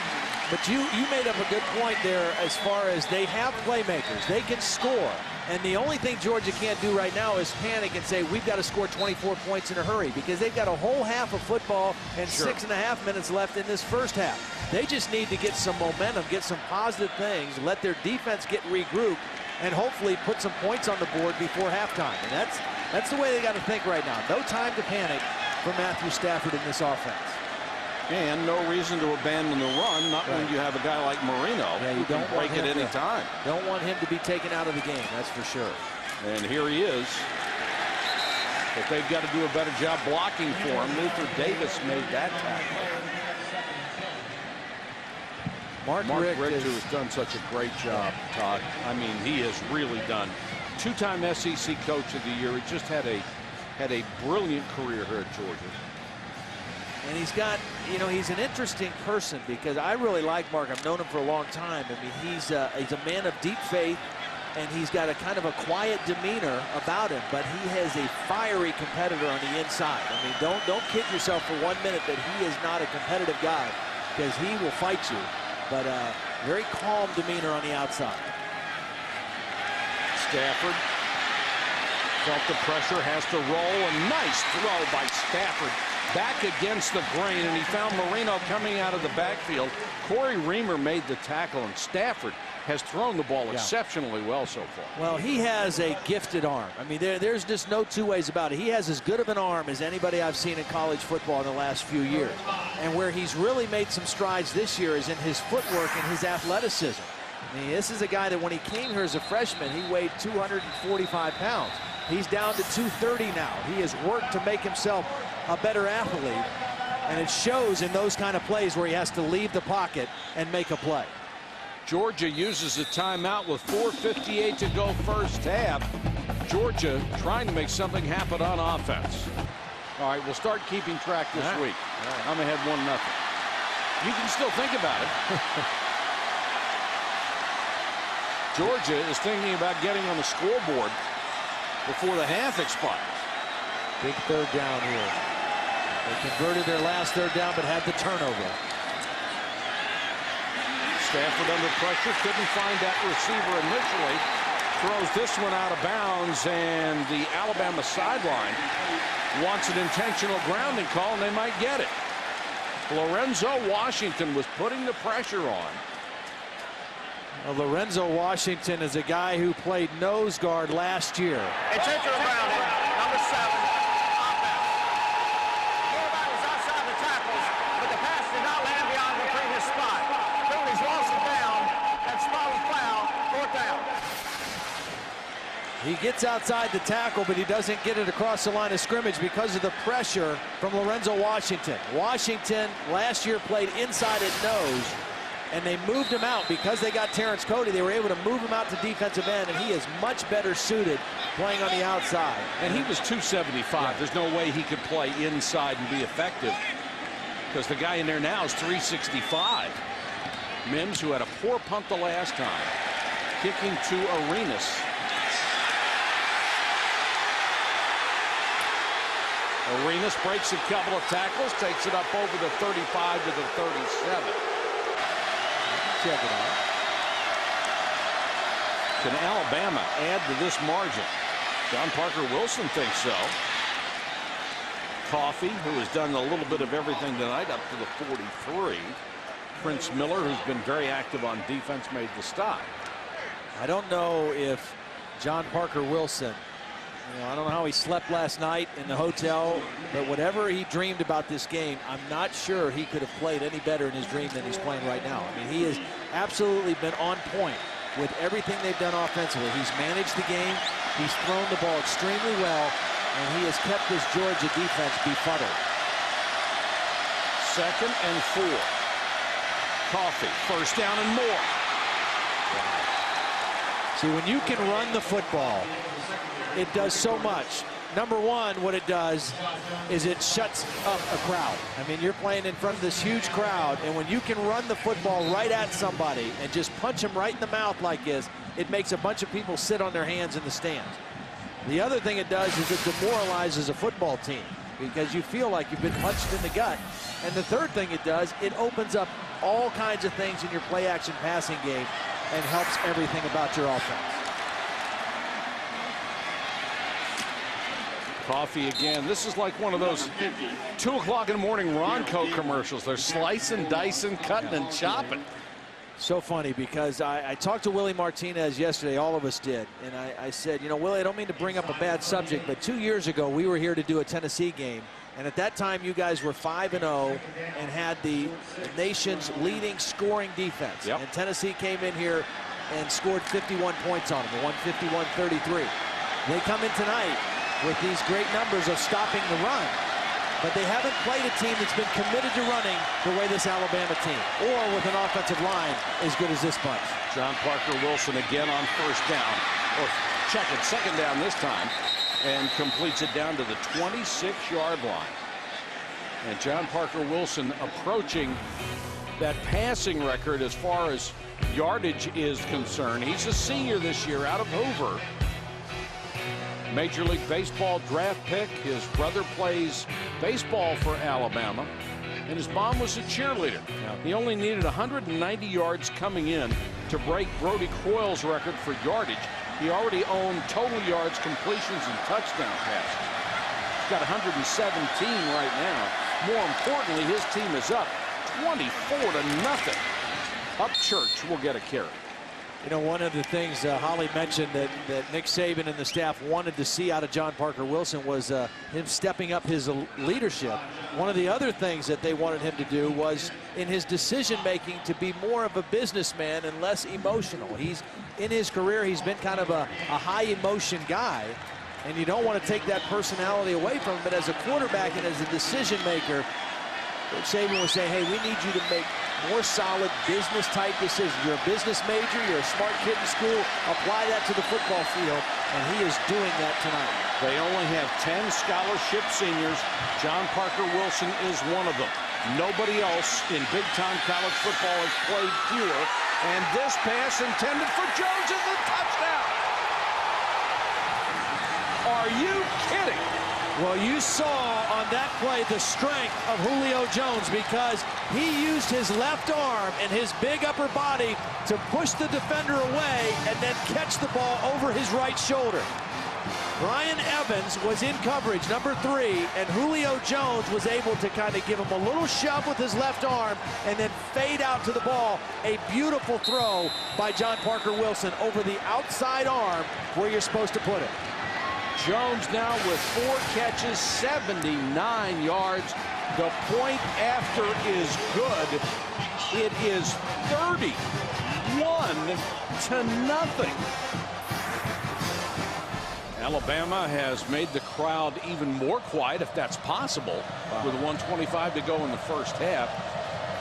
But you made up a good point there as far as they have playmakers. They can score. And the only thing Georgia can't do right now is panic and say, we've got to score 24 points in a hurry, because they've got a whole half of football and 6.5 minutes left in this first half. They just need to get some momentum, get some positive things, let their defense get regrouped, and hopefully put some points on the board before halftime. And that's the way they got to think right now. No time to panic for Matthew Stafford in this offense. And no reason to abandon the run, not when you have a guy like Marino who can break it any time. Don't want him to be taken out of the game, that's for sure. And here he is. But they've got to do a better job blocking for him. Luther Davis made that tackle. Mark Richt has done such a great job, Todd. I mean, he has really done. Two-time SEC Coach of the Year. He just had a brilliant career here at Georgia. And he's got, you know, he's an interesting person, because I really like Mark. I've known him for a long time. I mean, he's a man of deep faith, and he's got a kind of a quiet demeanor about him, but he has a fiery competitor on the inside. I mean, don't kid yourself for 1 minute that he is not a competitive guy, because he will fight you. But very calm demeanor on the outside. Stafford felt the pressure, has to roll. A nice throw by Stafford. Back against the grain, and he found Marino coming out of the backfield. Corey Reamer made the tackle, and Stafford has thrown the ball exceptionally well so far. Well, he has a gifted arm. I mean, there's just no two ways about it. He has as good of an arm as anybody I've seen in college football in the last few years. And where he's really made some strides this year is in his footwork and his athleticism. I mean, this is a guy that when he came here as a freshman, he weighed 245 pounds. He's down to 230 now. He has worked to make himself a better athlete, and it shows in those kind of plays where he has to leave the pocket and make a play. Georgia uses a timeout with 4:58 to go first half. Georgia trying to make something happen on offense. All right, we'll start keeping track this week. I'm ahead 1-0. You can still think about it. Georgia is thinking about getting on the scoreboard before the half expires. Big third down here. They converted their last third down, but had the turnover. Stafford under pressure, couldn't find that receiver initially. Throws this one out of bounds, and the Alabama sideline wants an intentional grounding call, and they might get it. Lorenzo Washington was putting the pressure on. Well, Lorenzo Washington is a guy who played nose guard last year. Intentional grounding, number 7. Offense. Quarterback was outside the tackles, but the pass did not land beyond the previous spot. Cooney's lost it down. That spot was foul. 4th down. He gets outside the tackle, but he doesn't get it across the line of scrimmage because of the pressure from Lorenzo Washington. Washington last year played inside at nose, and they moved him out because they got Terrence Cody. They were able to move him out to defensive end, and he is much better suited playing on the outside. And he was 275. There's no way he could play inside and be effective, because the guy in there now is 365. Mims, who had a poor punt the last time, kicking to Arenas. Arenas breaks a couple of tackles, takes it up over the 35 to the 37. Check it out. Can Alabama add to this margin? John Parker Wilson thinks so. Coffee, who has done a little bit of everything tonight, up to the 43. Prince Miller, who's been very active on defense, made the stop. I don't know if John Parker Wilson, I don't know how he slept last night in the hotel, but whatever he dreamed about this game, I'm not sure he could have played any better in his dream than he's playing right now. I mean, he has absolutely been on point with everything they've done offensively. He's managed the game, he's thrown the ball extremely well, and he has kept this Georgia defense befuddled. 2nd and 4. Coffee, 1st down and more. See, when you can run the football, it does so much. Number one, what it does is it shuts up a crowd. I mean, you're playing in front of this huge crowd, and when you can run the football right at somebody and just punch them right in the mouth like this, it makes a bunch of people sit on their hands in the stands. The other thing it does is it demoralizes a football team because you feel like you've been punched in the gut. And the third thing it does, it opens up all kinds of things in your play-action passing game and helps everything about your offense. Coffee again. This is like one of those 2 o'clock in the morning Ronco commercials. They're slicing, dicing, cutting, and chopping. So funny because I talked to Willie Martinez yesterday, all of us did, and I said, you know, Willie, I don't mean to bring up a bad subject, but 2 years ago we were here to do a Tennessee game, and at that time you guys were 5-0 and had the nation's leading scoring defense. Yep. And Tennessee came in here and scored 51 points on them, they won 51-33. They come in tonight with these great numbers of stopping the run, but they haven't played a team that's been committed to running the way this Alabama team, or with an offensive line as good as this bunch. John Parker Wilson again on 1st down, or check it, 2nd down this time, and completes it down to the 26-yard line. And John Parker Wilson approaching that passing record as far as yardage is concerned. He's a senior this year out of Hoover. Major League Baseball draft pick. His brother plays baseball for Alabama, and his mom was a cheerleader. He only needed 190 yards coming in to break Brody Coyle's record for yardage. He already owned total yards, completions, and touchdown passes. He's got 117 right now. More importantly, his team is up 24-0. Upchurch will get a carry. You know, one of the things Holly mentioned that Nick Saban and the staff wanted to see out of John Parker Wilson was him stepping up his leadership. One of the other things that they wanted him to do was in his decision-making to be more of a businessman and less emotional. In his career, he's been kind of a high-emotion guy, and you don't want to take that personality away from him, but as a quarterback and as a decision-maker, Coach Saban was saying, hey, we need you to make more solid business-type decisions. You're a business major. You're a smart kid in school. Apply that to the football field, and he is doing that tonight. They only have 10 scholarship seniors. John Parker Wilson is one of them. Nobody else in big-time college football has played fewer. And this pass intended for Jones is a touchdown. Are you kidding? Well, you saw on that play the strength of Julio Jones, because he used his left arm and his big upper body to push the defender away and then catch the ball over his right shoulder. Brian Evans was in coverage, number 3, and Julio Jones was able to kind of give him a little shove with his left arm and then fade out to the ball. A beautiful throw by John Parker Wilson over the outside arm where you're supposed to put it. Jones now with 4 catches, 79 yards. The point after is good. It is 31-0. Alabama has made the crowd even more quiet, if that's possible, with 1:25 to go in the first half.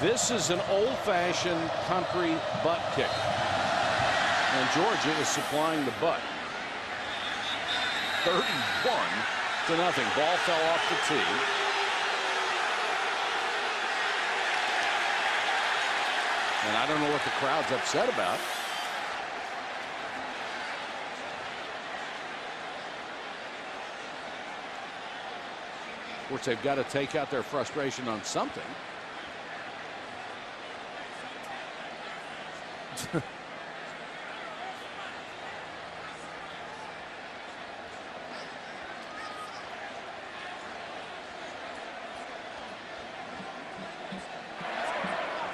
This is an old-fashioned country butt kick. And Georgia is supplying the butt. 31-0. Ball fell off the tee. And I don't know what the crowd's upset about. Of course, they've got to take out their frustration on something.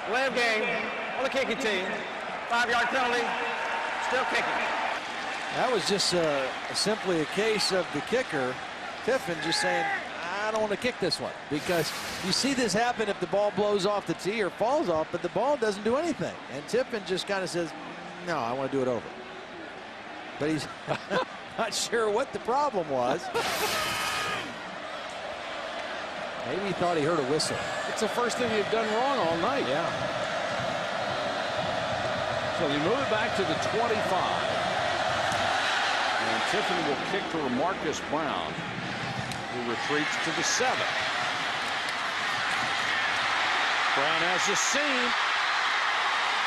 Delay of game on the kicking team. 5-yard penalty. Still kicking. That was just simply a case of the kicker, Tiffin, just saying, I don't want to kick this one, because you see this happen if the ball blows off the tee or falls off, but the ball doesn't do anything. And Tiffin just kind of says, no, I want to do it over. But he's not sure what the problem was. Maybe he thought he heard a whistle. It's the first thing they've done wrong all night. Yeah. So they move it back to the 25. And Tiffin will kick to Marcus Brown, who retreats to the 7. Brown has a seam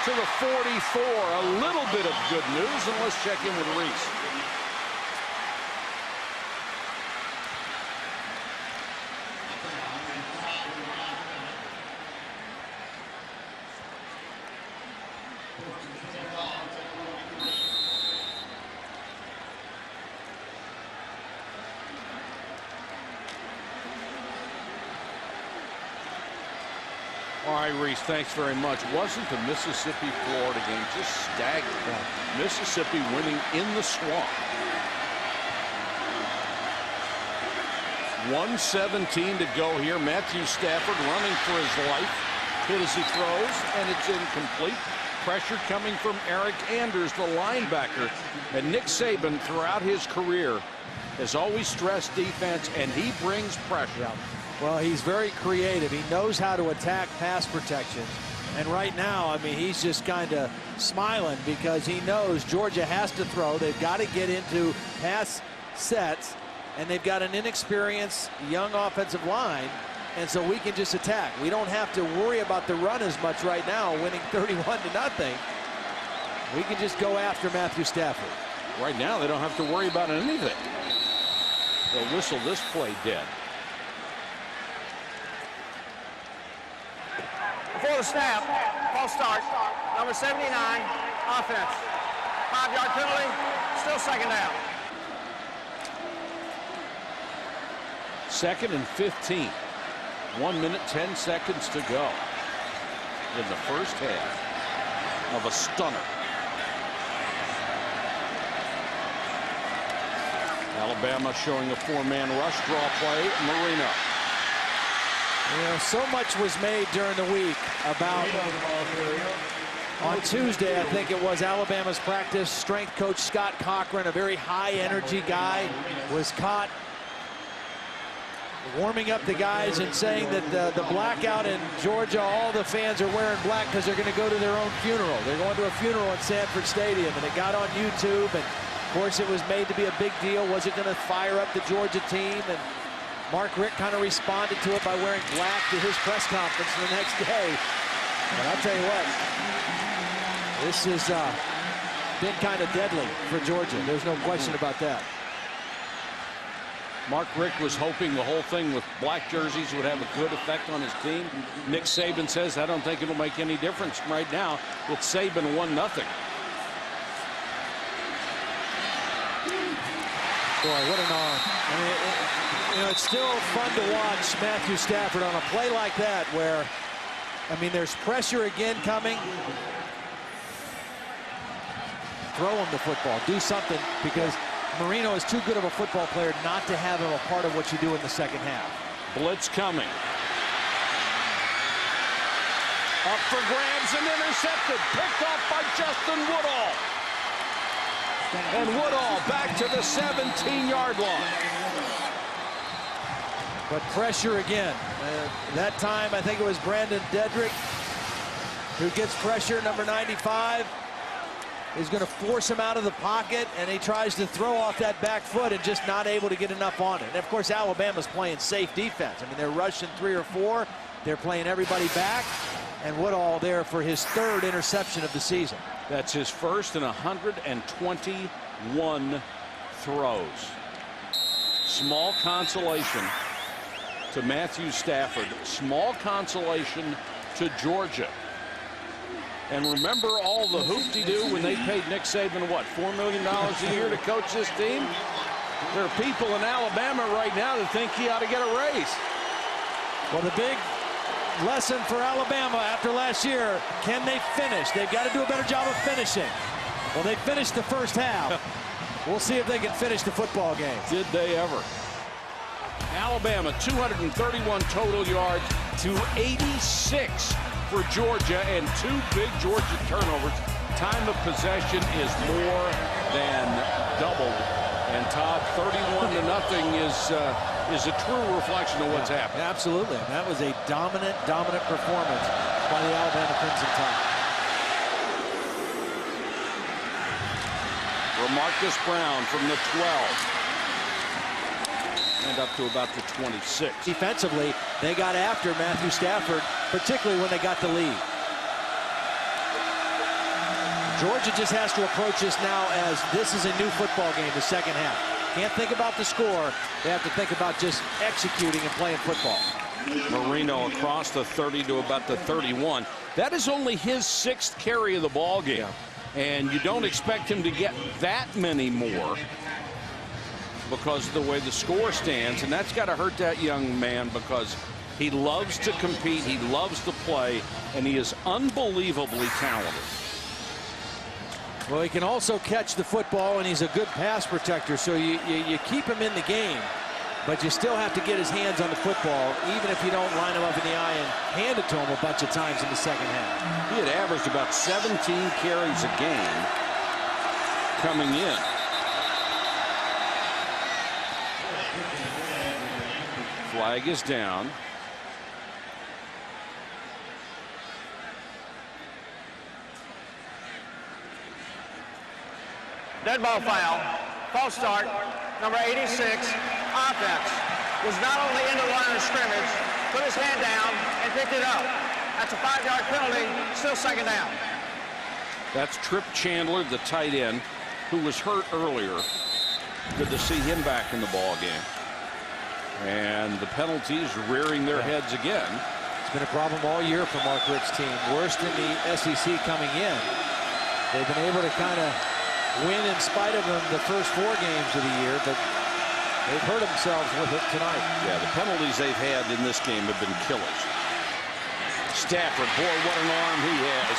to the 44. A little bit of good news, and let's check in with Reese. All right, Reese, thanks very much. Wasn't the Mississippi-Florida game just staggering? Yeah. Mississippi winning in the swamp. 1:17 to go here. Matthew Stafford running for his life. Hit as he throws, and it's incomplete. Pressure coming from Eric Anders, the linebacker. And Nick Saban, throughout his career, has always stressed defense, and he brings pressure. Yeah. Well, he's very creative. He knows how to attack pass protection. And right now, I mean, he's just kind of smiling because he knows Georgia has to throw. They've got to get into pass sets, and they've got an inexperienced young offensive line. And so we can just attack. We don't have to worry about the run as much right now, winning 31-0. We can just go after Matthew Stafford. Right now, they don't have to worry about anything. They'll whistle this play dead. Before the snap, false start, number 79, offense. 5-yard penalty, still second down. 2nd and 15. 1 minute, 10 seconds to go in the first half of a stunner. Alabama showing a 4-man rush draw play. Marino. You know, so much was made during the week about, on Tuesday, I think it was, Alabama's practice strength coach Scott Cochran, a very high energy guy, was caught warming up the guys and saying that the blackout in Georgia, all the fans are wearing black because they're going to go to their own funeral. They're going to a funeral in Sanford Stadium, and it got on YouTube, and of course it was made to be a big deal. Was it going to fire up the Georgia team? And Mark Richt kind of responded to it by wearing black to his press conference the next day. But I'll tell you what, this has been kind of deadly for Georgia. There's no question about that. Mark Richt was hoping the whole thing with black jerseys would have a good effect on his team. Nick Saban says, I don't think it'll make any difference right now. It's Saban 1-0. Boy, what an arm. I mean, you know, it's still fun to watch Matthew Stafford on a play like that where, I mean, there's pressure again coming. Throw him the football. Do something, because Marino is too good of a football player not to have him a part of what you do in the second half. Blitz coming. Up for grabs and intercepted. Picked off by Justin Woodall. And Woodall back to the 17-yard line. But pressure again. That time, I think it was Brandon Dedrick who gets pressure, number 95. He's going to force him out of the pocket, and he tries to throw off that back foot and just not able to get enough on it. And, of course, Alabama's playing safe defense. I mean, they're rushing 3 or 4. They're playing everybody back. And Woodall there for his 3rd interception of the season. That's his first in 121 throws. Small consolation to Matthew Stafford. Small consolation to Georgia. And remember all the hoop-de-doo when they paid Nick Saban, what, $4 million a year to coach this team? There are people in Alabama right now that think he ought to get a raise. Well, the big lesson for Alabama after last year, can they finish? They've got to do a better job of finishing. Well, they finished the first half. We'll see if they can finish the football game. Did they ever? Alabama, 231 total yards to 86 for Georgia, and 2 big Georgia turnovers. Time of possession is more than double. And Todd, 31-0 is a true reflection of what's happened. Absolutely. That was a dominant performance by the Alabama Crimson Tide. Marcus Brown from the 12. And up to about the 26. Defensively, they got after Matthew Stafford, particularly when they got the lead. Georgia just has to approach this now as this is a new football game, the second half. Can't think about the score. They have to think about just executing and playing football. Marino across the 30 to about the 31. That is only his 6th carry of the ball game. And you don't expect him to get that many more because of the way the score stands. And that's got to hurt that young man because he loves to compete, he loves to play, and he is unbelievably talented. Well, he can also catch the football, and he's a good pass protector, so you keep him in the game, but you still have to get his hands on the football, even if you don't line him up in the eye and hand it to him a bunch of times in the second half. He had averaged about 17 carries a game coming in. Flag is down. Dead ball foul. False start. Number 86. Offense was not only in the line of scrimmage, put his hand down and picked it up. That's a 5-yard penalty. Still second down. That's Trip Chandler, the tight end, who was hurt earlier. Good to see him back in the ball game. And the penalties rearing their heads again. It's been a problem all year for Mark Richt's team. Worst in the SEC coming in. They've been able to kind of win in spite of them the first 4 games of the year, but they've hurt themselves with it tonight. Yeah, the penalties they've had in this game have been killers. Stafford, boy, what an arm he has.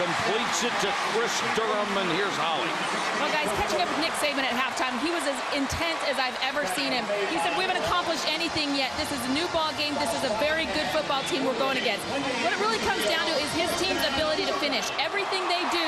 Completes it to Chris Durham, and here's Holly. Well, guys, catching up with Nick Saban at halftime, he was as intense as I've ever seen him. He said, we haven't accomplished anything yet. This is a new ball game. This is a very good football team we're going against. What it really comes down to is his team's ability to finish. Everything they do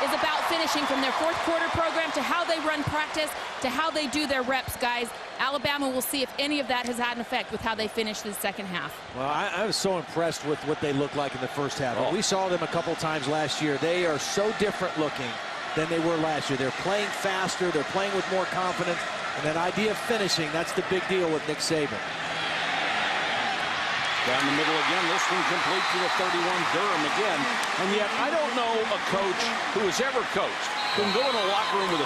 is about finishing, from their fourth quarter program to how they run practice to how they do their reps, guys. Alabama will see if any of that has had an effect with how they finish the second half. Well, I was so impressed with what they looked like in the first half. Oh. We saw them a couple times last year. They are so different looking than they were last year. They're playing faster. They're playing with more confidence. And that idea of finishing, that's the big deal with Nick Saban. Down the middle again. This one complete to the 31, Durham again. And yet, I don't know a coach who has ever coached who can go in a locker room with a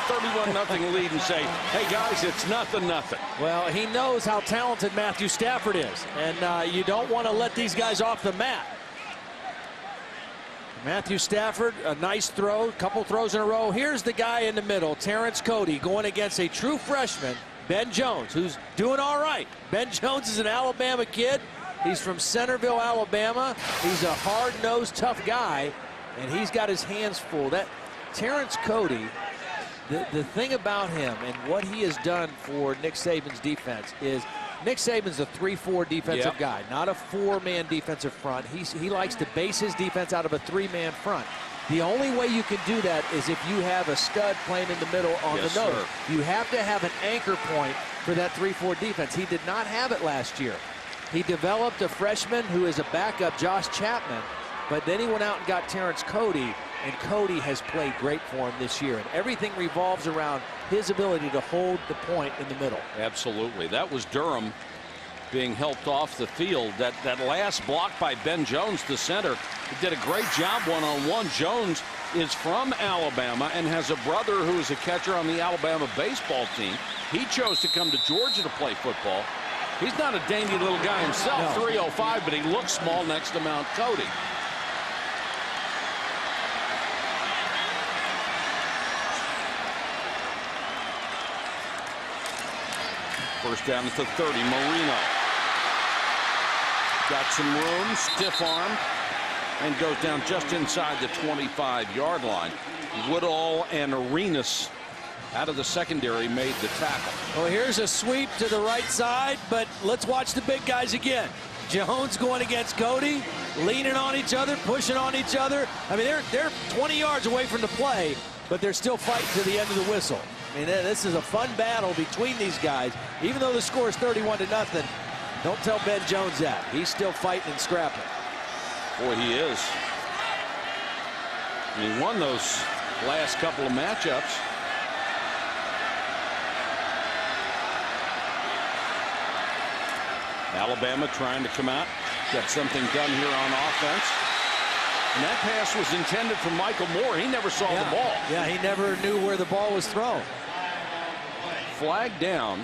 31-0 lead and say, hey, guys, it's 0-0. Well, he knows how talented Matthew Stafford is. And you don't want to let these guys off the mat. Matthew Stafford, a nice throw, couple throws in a row. Here's the guy in the middle, Terrence Cody, going against a true freshman, Ben Jones, who's doing all right. Ben Jones is an Alabama kid. He's from Centerville, Alabama. He's a hard-nosed, tough guy, and he's got his hands full. That Terrence Cody, the thing about him and what he has done for Nick Saban's defense is Nick Saban's a 3-4 defensive guy, not a 4-man defensive front. He likes to base his defense out of a 3-man front. The only way you can do that is if you have a stud playing in the middle on the nose. Sir. You have to have an anchor point for that 3-4 defense. He did not have it last year. He developed a freshman who is a backup, Josh Chapman, but then he went out and got Terrence Cody, and Cody has played great for him this year. And everything revolves around his ability to hold the point in the middle. Absolutely. That was Durham being helped off the field. That last block by Ben Jones, the center, he did a great job one-on-one. Jones is from Alabama and has a brother who is a catcher on the Alabama baseball team. He chose to come to Georgia to play football. He's not a dainty little guy himself, no. 305, but he looks small next to Mount Cody. First down at the 30, Marino. Got some room, stiff arm, and goes down just inside the 25-yard line. Woodall and Arenas out of the secondary made the tackle. Well, here's a sweep to the right side, but let's watch the big guys again. Jones going against Cody, leaning on each other, pushing on each other. I mean, they're 20 yards away from the play, but they're still fighting to the end of the whistle. I mean, this is a fun battle between these guys. Even though the score is 31-0, don't tell Ben Jones that. He's still fighting and scrapping. Boy, he is. And he won those last couple of matchups. Alabama trying to come out, get something done here on offense. And that pass was intended for Michael Moore. He never saw the ball. Yeah, he never knew where the ball was thrown. Flag down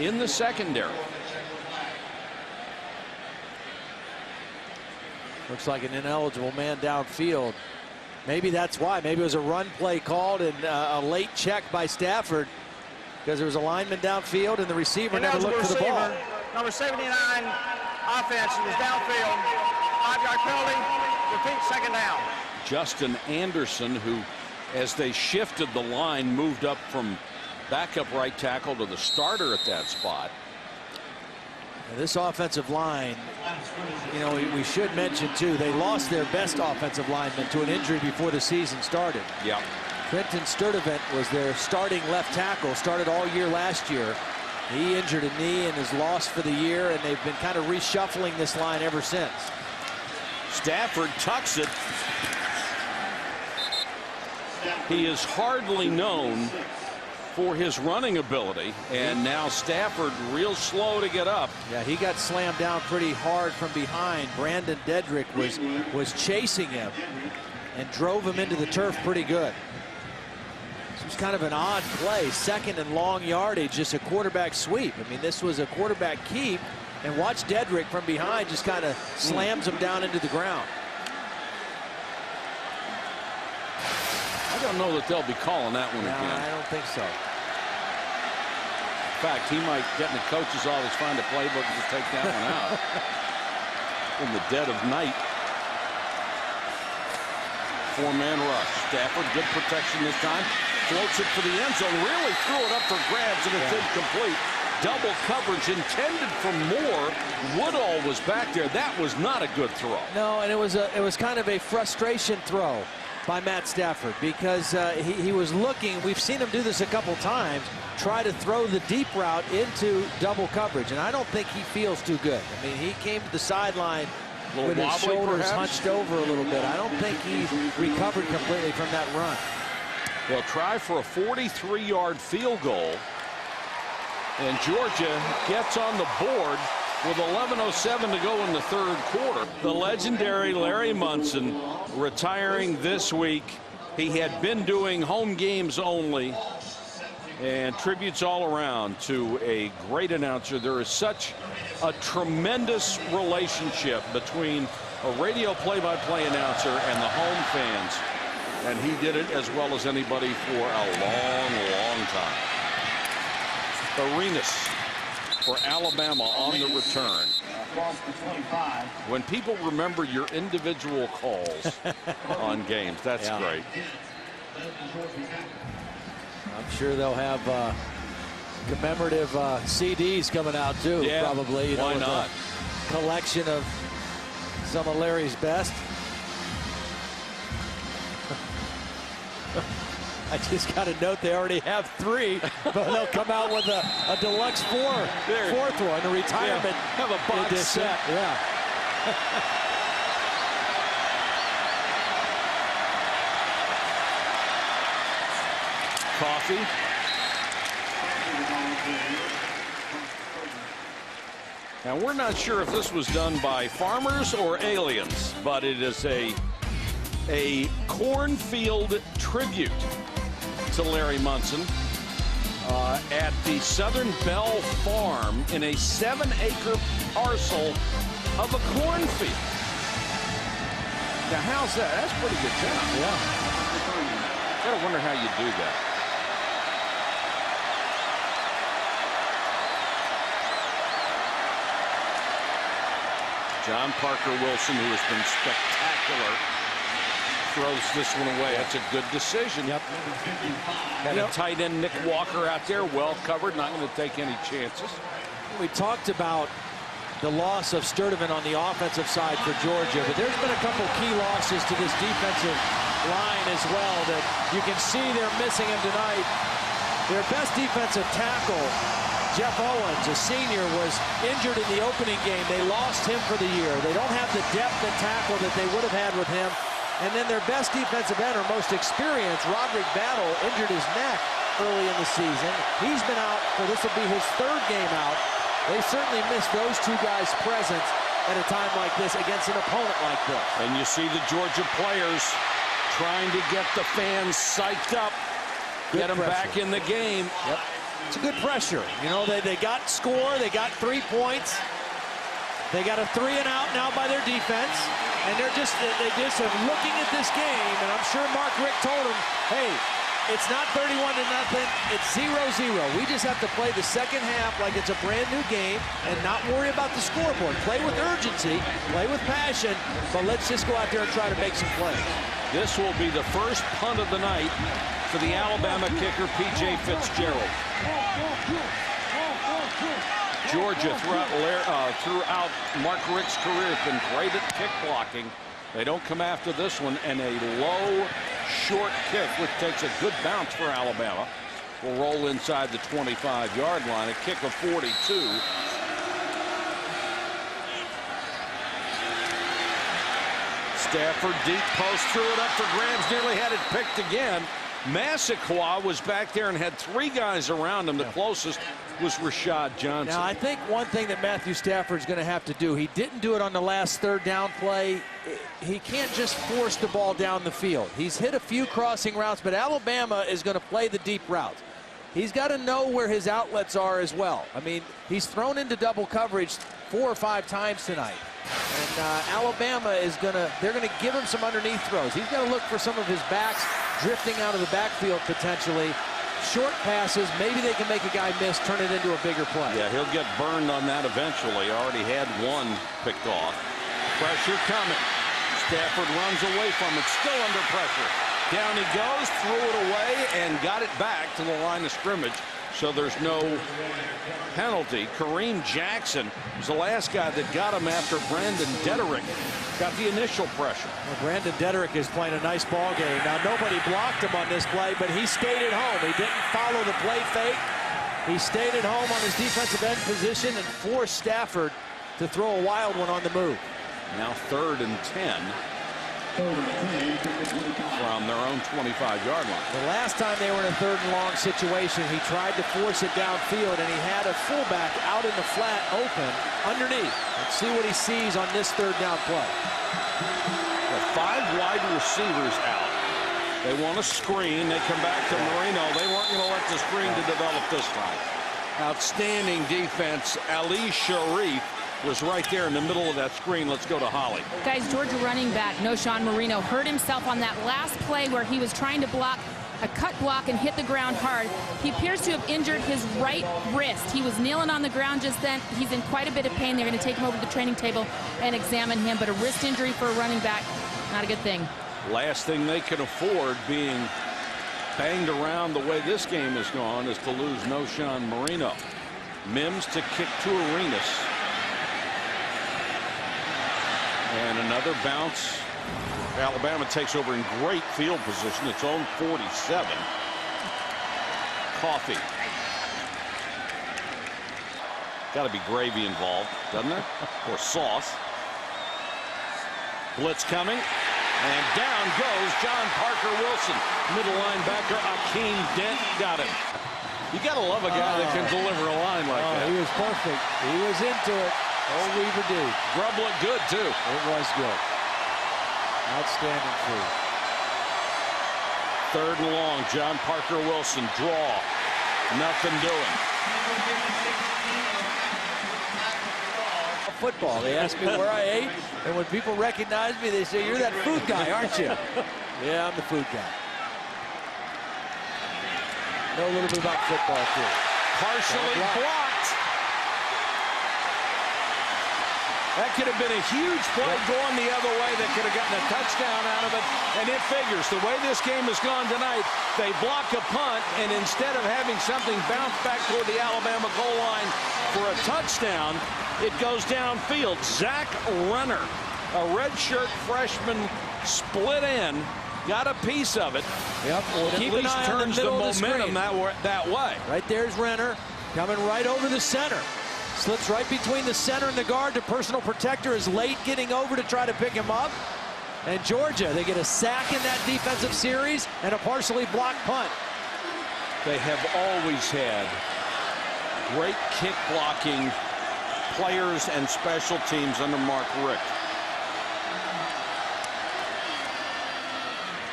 in the secondary. Looks like an ineligible man downfield. Maybe that's why. Maybe it was a run play called and a late check by Stafford because there was a lineman downfield and the receiver never looked for the ball. Number 79 offense was downfield. 5-yard penalty. Repeat, second down. Justin Anderson, who, as they shifted the line, moved up from backup right tackle to the starter at that spot. And this offensive line, you know, we should mention too, they lost their best offensive lineman to an injury before the season started. Yeah. Trenton Sturdivant was their starting left tackle, started all year last year. He injured a knee and is lost for the year, and they've been kind of reshuffling this line ever since. Stafford tucks it. He is hardly known for his running ability, and now Stafford real slow to get up. Yeah, he got slammed down pretty hard from behind. Brandon Dedrick was chasing him and drove him into the turf pretty good. This was kind of an odd play, second and long yardage, just a quarterback sweep. I mean, this was a quarterback keep, and watch Dedrick from behind just kind of slams him down into the ground. I don't know that they'll be calling that one again. I don't think so. In fact, he might get in the coach's office, find a playbook, and just take that one out in the dead of night. Four-man rush. Stafford, good protection this time. Floats it for the end zone. Really threw it up for grabs, and it's incomplete. Double coverage intended for Moore. Woodall was back there. That was not a good throw. No, and it was kind of a frustration throw. by Matt Stafford, because he was looking. We've seen him do this a couple times, try to throw the deep route into double coverage, and I don't think he feels too good. I mean, he came to the sideline with his shoulders hunched over a little bit. I don't think he recovered completely from that run. They'll try for a 43-yard field goal, and Georgia gets on the board with 11:07 to go in the third quarter. The legendary Larry Munson retiring this week. He had been doing home games only, and tributes all around to a great announcer. There is such a tremendous relationship between a radio play-by-play announcer and the home fans, and he did it as well as anybody for a long time. Arenas for Alabama on the return. When people remember your individual calls on games, that's great. I'm sure they'll have commemorative CDs coming out too. Yeah, probably. Why not? A collection of some of Larry's best. I just got a note they already have 3, but they'll come out with a deluxe fourth one, a retirement. Yeah, have a box set. Yeah. Coffee. Now, we're not sure if this was done by farmers or aliens, but it is a cornfield tribute to Larry Munson at the Southern Bell Farm in a 7-acre parcel of a cornfield. Now, how's that? That's a pretty good job. Yeah. Gotta wonder how you do that. John Parker Wilson, who has been spectacular, throws this one away. That's a good decision. Yep. Had a tight end Nick Walker out there, well covered, not going to take any chances. We talked about the loss of Sturdivant on the offensive side for Georgia, but there's been a couple key losses to this defensive line as well that you can see they're missing him tonight. Their best defensive tackle, Jeff Owens, a senior, was injured in the opening game. They lost him for the year. They don't have the depth at tackle that they would have had with him. And then their best defensive end, or most experienced, Roderick Battle, injured his neck early in the season. He's been out for, this will be his 3rd game out. They certainly missed those 2 guys' presence at a time like this against an opponent like this. And you see the Georgia players trying to get the fans psyched up, get them back in the game. Yep. It's a good pressure. You know, they got score, they got 3 points. They got a 3-and-out now by their defense. And they just are looking at this game, and I'm sure Mark Richt told them, hey, it's not 31-0, it's 0-0. We just have to play the second half like it's a brand new game and not worry about the scoreboard. Play with urgency, play with passion, but let's just go out there and try to make some plays. This will be the first punt of the night for the Alabama kicker, P.J. Fitzgerald. Georgia, throughout Mark Richt's career, has been great at kick blocking. They don't come after this one, and a low, short kick, which takes a good bounce for Alabama, will roll inside the 25-yard line, a kick of 42. Stafford deep post, threw it up for grabs, nearly had it picked again. Massaquoi was back there and had 3 guys around him. The closest was Rashad Johnson. Now, I think one thing that Matthew Stafford's going to have to do, he didn't do it on the last 3rd down play. He can't just force the ball down the field. He's hit a few crossing routes, but Alabama is going to play the deep routes. He's got to know where his outlets are as well. I mean, he's thrown into double coverage 4 or 5 times tonight. And Alabama is they're going to give him some underneath throws. He's got to look for some of his backs drifting out of the backfield potentially. Short passes, maybe they can make a guy miss, turn it into a bigger play. Yeah, he'll get burned on that eventually. Already had 1 picked off. Pressure coming. Stafford runs away from it, still under pressure. Down he goes, threw it away, and got it back to the line of scrimmage so there's no penalty. Kareem Jackson was the last guy that got him after Brandon Dederick got the initial pressure. Well, Brandon Dederick is playing a nice ball game. Now, nobody blocked him on this play, but he stayed at home. He didn't follow the play fake. He stayed at home on his defensive end position and forced Stafford to throw a wild one on the move. Now 3rd and 10 from their own 25-yard line. The last time they were in a 3rd and long situation, he tried to force it downfield, and he had a fullback out in the flat open underneath. Let's see what he sees on this 3rd down play. The 5 wide receivers out. They want a screen. They come back to Marino. They weren't going to let the screen to develop this time. Outstanding defense. Ali Sharif was right there in the middle of that screen. Let's go to Holly. Guys, Georgia running back Knowshon Moreno hurt himself on that last play where he was trying to block a cut block and hit the ground hard. He appears to have injured his right wrist. He was kneeling on the ground just then. He's in quite a bit of pain. They're going to take him over to the training table and examine him. But a wrist injury for a running back, not a good thing. Last thing they can afford, being banged around the way this game has gone, is to lose Knowshon Moreno. Mims to kick to Arenas. And another bounce. Alabama takes over in great field position. Its own 47. Coffee. Got to be gravy involved, doesn't there? Or sauce. Blitz coming. And down goes John Parker Wilson. Middle linebacker Akeem Dent got him. You got to love a guy that can deliver a line like that. He was perfect. He was into it. Old Weaver D. Grub looked good, too. It was good. Outstanding free. 3rd and long. John Parker Wilson. Draw. Nothing doing. Football. They ask me where I ate, and when people recognize me, they say, "You're that food guy, aren't you?" Yeah, I'm the food guy. Know a little bit about football, too. Partially blocked. That could have been a huge play going the other way that could have gotten a touchdown out of it. And it figures the way this game has gone tonight, they block a punt, and instead of having something bounce back toward the Alabama goal line for a touchdown, it goes downfield. Zach Renner, a redshirt freshman, split in, got a piece of it. Yep. Keep an eye on the momentum that way. Right there's Renner coming right over the center. Slips right between the center and the guard. The personal protector is late getting over to try to pick him up. And Georgia, they get a sack in that defensive series and a partially blocked punt. They have always had great kick blocking players and special teams under Mark Richt.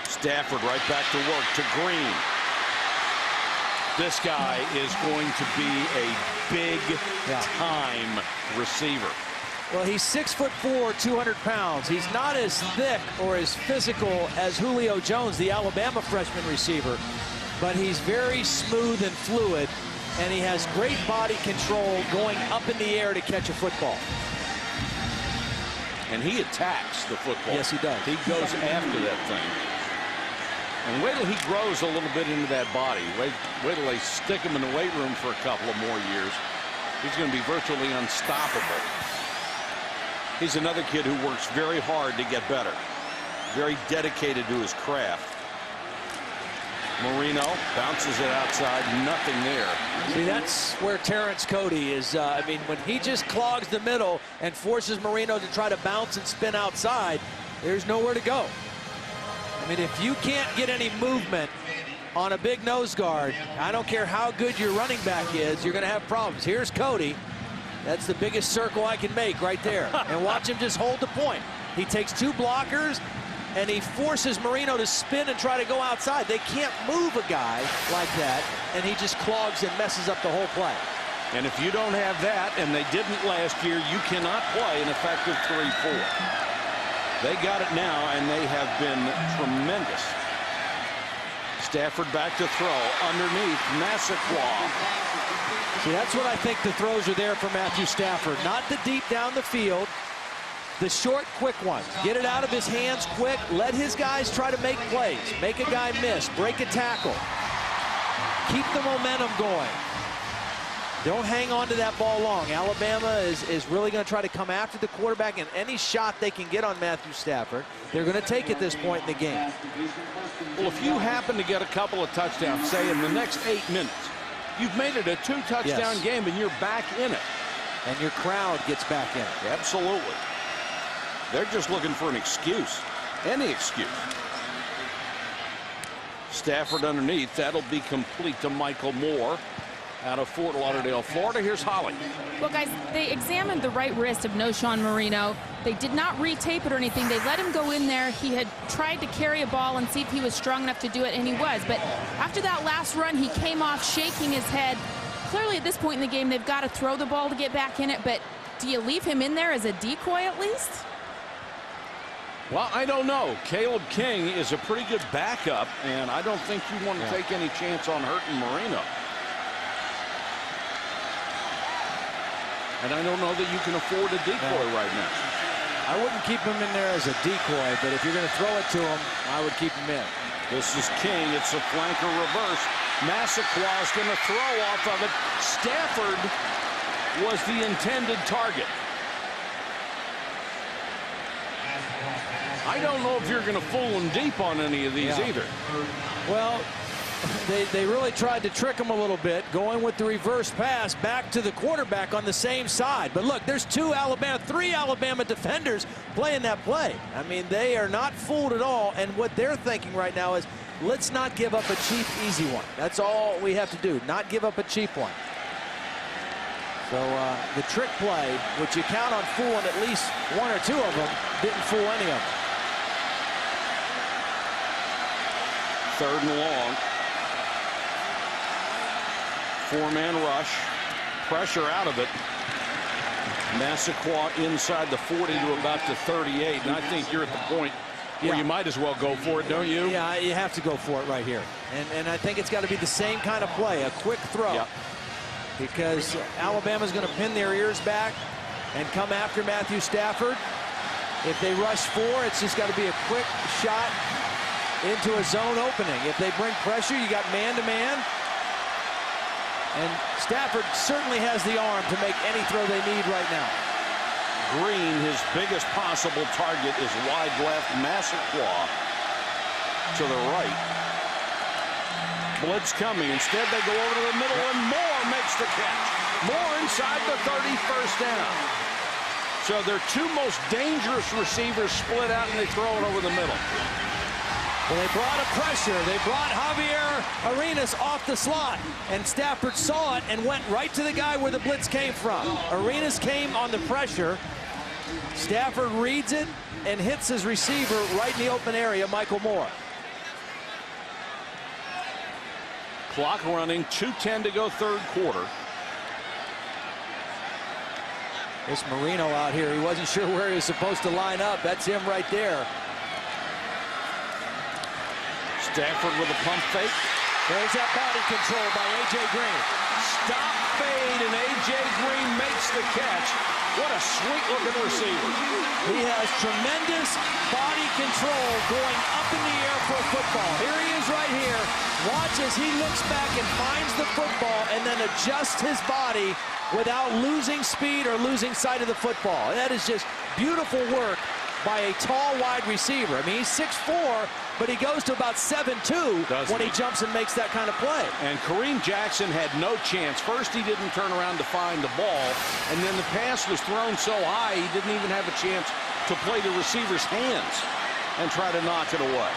Stafford right back to work to Green. This guy is going to be a big-time receiver. Well, he's 6'4", 200 pounds. He's not as thick or as physical as Julio Jones, the Alabama freshman receiver, but he's very smooth and fluid, and he has great body control going up in the air to catch a football. And he attacks the football. Yes, he does. He goes after that thing. And wait till he grows a little bit into that body. Wait till they stick him in the weight room for a couple of more years. He's going to be virtually unstoppable. He's another kid who works very hard to get better. Very dedicated to his craft. Marino bounces it outside. Nothing there. See, that's where Terrence Cody is. I mean, when he just clogs the middle and forces Marino to try to bounce and spin outside, there's nowhere to go. I mean, if you can't get any movement on a big nose guard, I don't care how good your running back is, you're going to have problems. Here's Cody. That's the biggest circle I can make right there. And watch him just hold the point. He takes 2 blockers, and he forces Marino to spin and try to go outside. They can't move a guy like that, and he just clogs and messes up the whole play. And if you don't have that, and they didn't last year, you cannot play an effective 3-4. They got it now, and they have been tremendous. Stafford back to throw underneath Massaquoi. See, that's what I think the throws are there for Matthew Stafford. Not the deep down the field, the short, quick ones. Get it out of his hands quick. Let his guys try to make plays. Make a guy miss. Break a tackle. Keep the momentum going. Don't hang on to that ball long. Alabama is really going to try to come after the quarterback, and any shot they can get on Matthew Stafford, they're going to take at this point in the game. Well, if you happen to get a couple of touchdowns, say in the next 8 minutes, you've made it a 2-touchdown game and you're back in it. And your crowd gets back in it. Absolutely. They're just looking for an excuse. Any excuse. Stafford underneath. That'll be complete to Michael Moore out of Fort Lauderdale, Florida. Here's Holly. Well, guys, they examined the right wrist of Knowshon Moreno. They did not retape it or anything. They let him go in there. He had tried to carry a ball and see if he was strong enough to do it, and he was. But after that last run, he came off shaking his head. Clearly, at this point in the game, they've got to throw the ball to get back in it. But do you leave him in there as a decoy at least? Well, I don't know. Caleb King is a pretty good backup, and I don't think you want to take any chance on hurting Moreno. And I don't know that you can afford a decoy right now. I wouldn't keep him in there as a decoy, but if you're going to throw it to him, I would keep him in. This is King. It's a flanker reverse. Massaqua's going to throw off of it. Stafford was the intended target. I don't know if you're going to fool him deep on any of these either. Well, they really tried to trick him a little bit, going with the reverse pass back to the quarterback on the same side. But look, there's three Alabama defenders playing that play. I mean, they are not fooled at all. And what they're thinking right now is, let's not give up a cheap, easy one. That's all we have to do, not give up a cheap one. So the trick play, which you count on fooling at least one or two of them, didn't fool any of them. 3rd and long. 4-man rush. Pressure out of it. Massaquoi inside the 40 to about the 38. And I think you're at the point where you might as well go for it, don't you? Yeah, you have to go for it right here. And I think it's got to be the same kind of play, a quick throw. Yep. Because Alabama's going to pin their ears back and come after Matthew Stafford. If they rush 4, it's just got to be a quick shot into a zone opening. If they bring pressure, you got man-to-man. And Stafford certainly has the arm to make any throw they need right now. Green, his biggest possible target is wide left. Massaquoi to the right. Blitz coming. Instead, they go over to the middle, and Moore makes the catch. Moore inside the 31st down. So their two most dangerous receivers split out, and they throw it over the middle. Well, they brought a pressure. They brought Javier Arenas off the slot, and Stafford saw it and went right to the guy where the blitz came from. Arenas came on the pressure. Stafford reads it and hits his receiver right in the open area, Michael Moore. Clock running, 2:10 to go, 3rd quarter. This Moreno out here, he wasn't sure where he was supposed to line up. That's him right there. Stafford with a pump fake. There's that body control by A.J. Green. Stop fade, and A.J. Green makes the catch. What a sweet-looking receiver. He has tremendous body control going up in the air for a football. Here he is right here. Watch as he looks back and finds the football and then adjusts his body without losing speed or losing sight of the football. That is just beautiful work by a tall wide receiver. I mean, he's 6'4", but he goes to about 7'2" when he jumps and makes that kind of play. And Kareem Jackson had no chance. First, he didn't turn around to find the ball, and then the pass was thrown so high he didn't even have a chance to play the receiver's hands and try to knock it away.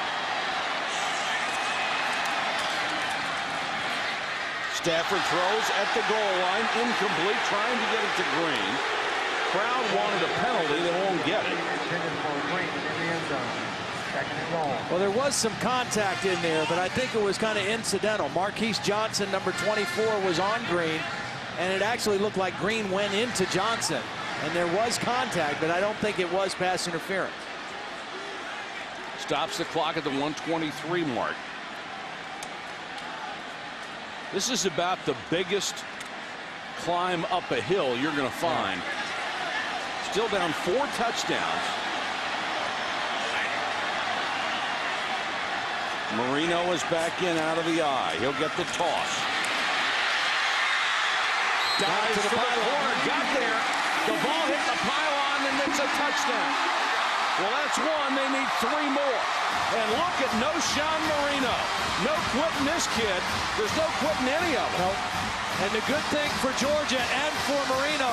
Stafford throws at the goal line, incomplete, trying to get it to Green. Crowd wanted a penalty, they won't get it. Well, there was some contact in there, but I think it was kind of incidental. Marquise Johnson, number 24, was on Green, and it actually looked like Green went into Johnson. And there was contact, but I don't think it was pass interference. Stops the clock at the 1:23 mark. This is about the biggest climb up a hill you're going to find. Still down 4 touchdowns. Marino is back in out of the eye. He'll get the toss. Dives to the corner, got there. The ball hit the pylon, and it's a touchdown. Well, that's one. They need 3 more. And look at Knowshon Moreno. No quitting this kid. There's no quitting any of them. Nope. And the good thing for Georgia and for Marino,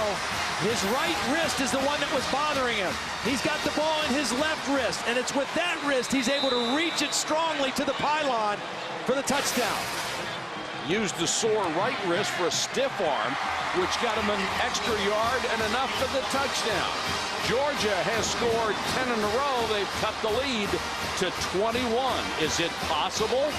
his right wrist is the one that was bothering him. He's got the ball in his left wrist, and it's with that wrist he's able to reach it strongly to the pylon for the touchdown. Used the sore right wrist for a stiff arm, which got him an extra yard and enough for the touchdown. Georgia has scored 10 in a row. They've cut the lead to 21. Is it possible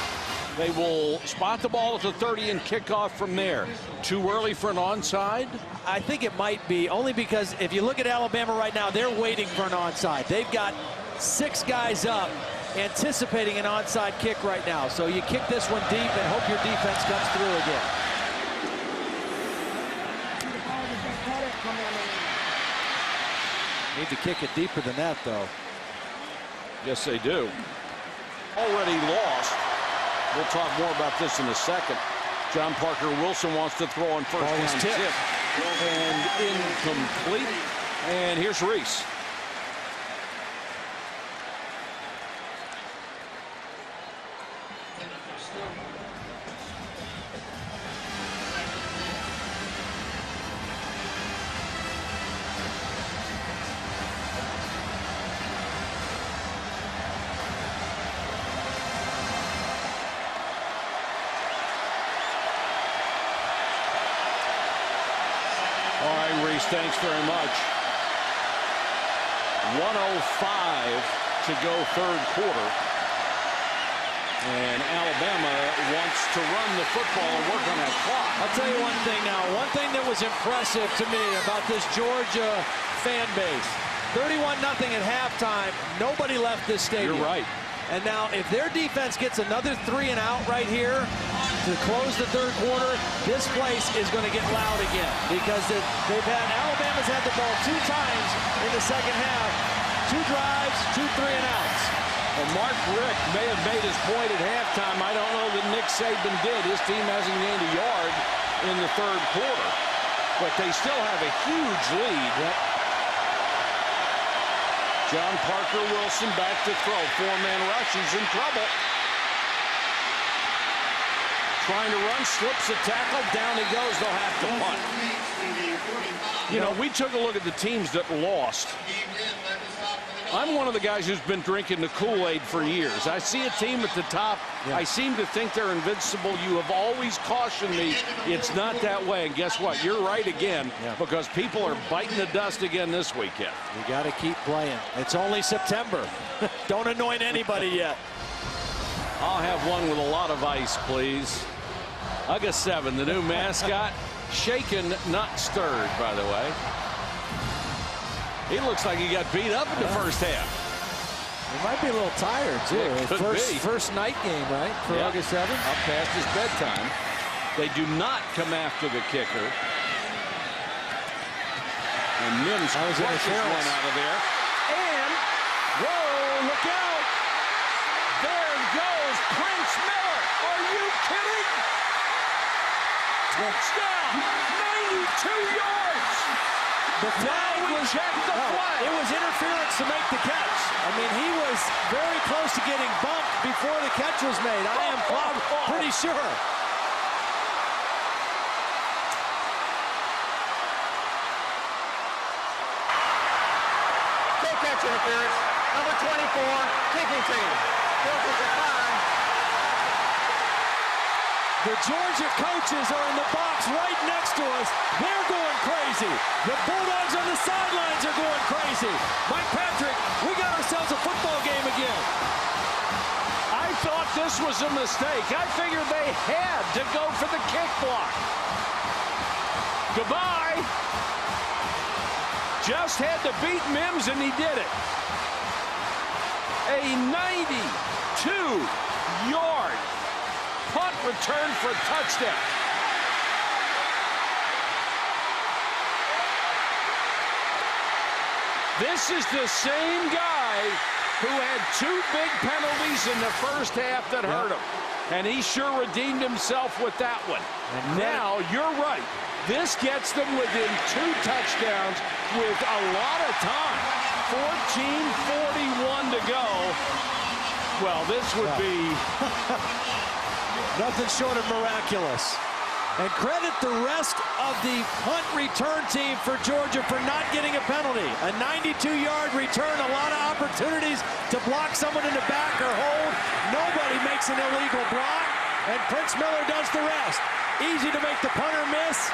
they will spot the ball at the 30 and kick off from there? Too early for an onside? I think it might be, only because if you look at Alabama right now, they're waiting for an onside. They've got 6 guys up anticipating an onside kick right now. So you kick this one deep and hope your defense comes through again. Need to kick it deeper than that, though. Yes, they do. Already lost. We'll talk more about this in a second. John Parker Wilson wants to throw on first down tip. And incomplete. And here's Reese. All right, Reese, thanks very much. 1:05 to go third quarter. And Alabama wants to run the football and work on that clock. I'll tell you one thing now. One thing that was impressive to me about this Georgia fan base. 31-0 at halftime. Nobody left this stadium. You're right. And now if their defense gets another 3 and out right here to close the third quarter, this place is going to get loud again, because Alabama's had the ball 2 times in the second half. 2 drives, 2 3 and outs. And Mark Richt may have made his point at halftime. I don't know that Nick Saban did. His team hasn't gained a yard in the third quarter, but they still have a huge lead. Yep. John Parker Wilson back to throw. 4-man rush. He's in trouble. Trying to run, slips a tackle. Down he goes. They'll have to punt. You know, we took a look at the teams that lost. I'm one of the guys who's been drinking the Kool-Aid for years. I see a team at the top. I seem to think they're invincible. You have always cautioned me it's not that way. And guess what? You're right again, because people are biting the dust again this weekend. You got to keep playing. It's only September. Don't anoint anybody yet. I'll have one with a lot of ice, please. Uga 7, the new mascot. Shaken, not stirred, by the way. He looks like he got beat up in the first half. He might be a little tired, too. First night game, right, for Uga 7? Up past his bedtime. They do not come after the kicker. And Mims crushes one out of there. And, whoa, look out. There goes Prince Miller. Are you kidding? Touchdown, 92 yards. The flag was checked the flag. It was interference to make the catch. I mean, he was very close to getting bumped before the catch was made. I am pretty sure. Full catch interference. Number 24, kicking team. Filters the time. The Georgia coaches are in the box right next to us. They're going crazy. The Bulldogs on the sidelines are going crazy. Mike Patrick, we got ourselves a football game again. I thought this was a mistake. I figured they had to go for the kick block. Goodbye. Just had to beat Mims, and he did it. A 92-yard punt return for a touchdown. This is the same guy who had 2 big penalties in the first half that hurt him. And he sure redeemed himself with that one. And now, you're right. This gets them within 2 touchdowns with a lot of time. 14:41 to go. Well, this would be nothing short of miraculous. And credit the rest of the punt return team for Georgia for not getting a penalty. A 92-yard return, a lot of opportunities to block someone in the back or hold. Nobody makes an illegal block, and Prince Miller does the rest. Easy to make the punter miss.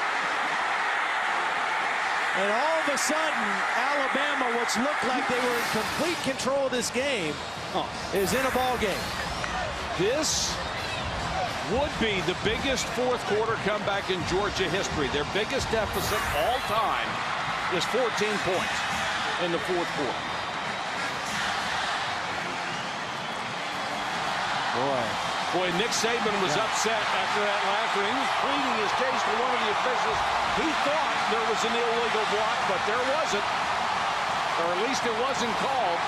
And all of a sudden, Alabama, which looked like they were in complete control of this game, is in a ball game. This would be the biggest fourth quarter comeback in Georgia history. Their biggest deficit all time is 14 points in the fourth quarter. Boy, Nick Saban was upset after that last one. He was pleading his case to one of the officials. He thought there was an illegal block, but there wasn't. Or at least it wasn't called.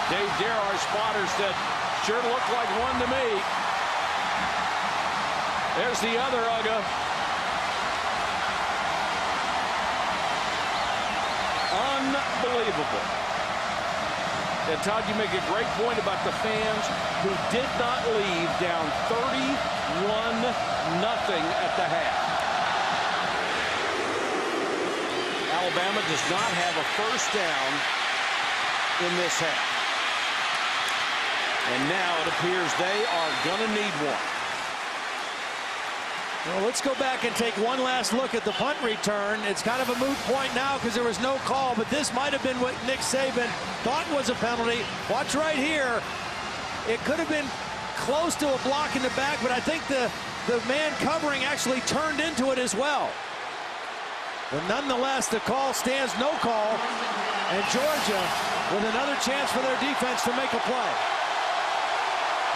Dave Dare, our spotter, said, sure looked like one to me. There's the other Uga. Unbelievable. And Todd, you make a great point about the fans who did not leave down 31-0 at the half. Alabama does not have a first down in this half. And now it appears they are going to need one. Well, let's go back and take one last look at the punt return. It's kind of a moot point now because there was no call, but this might have been what Nick Saban thought was a penalty. Watch right here. It could have been close to a block in the back, but I think the man covering actually turned into it as well. But nonetheless, the call stands no call, and Georgia with another chance for their defense to make a play.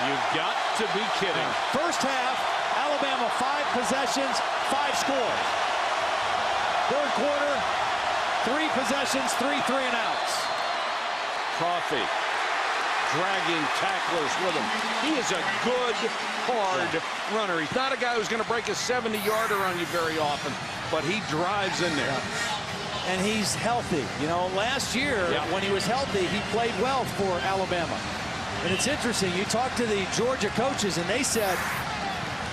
You've got to be kidding. First half, Alabama 5 possessions, 5 scores. Third quarter, 3 possessions, 3 3-and-outs. Coffee dragging tacklers with him. He is a good, hard runner. He's not a guy who's going to break a 70-yarder on you very often, but he drives in there. And he's healthy. You know, last year, when he was healthy, he played well for Alabama. And it's interesting, you talk to the Georgia coaches, and they said,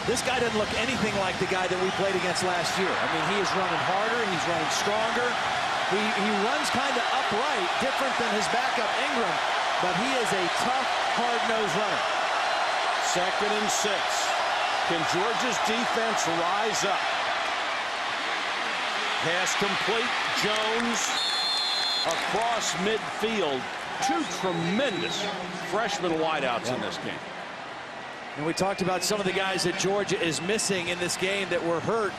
this guy doesn't look anything like the guy that we played against last year. I mean, he is running harder, he's running stronger. He runs kind of upright, different than his backup Ingram, but he is a tough, hard-nosed runner. 2nd and 6. Can Georgia's defense rise up? Pass complete. Jones across midfield. 2 tremendous freshman wideouts in this game. And we talked about some of the guys that Georgia is missing in this game that were hurt.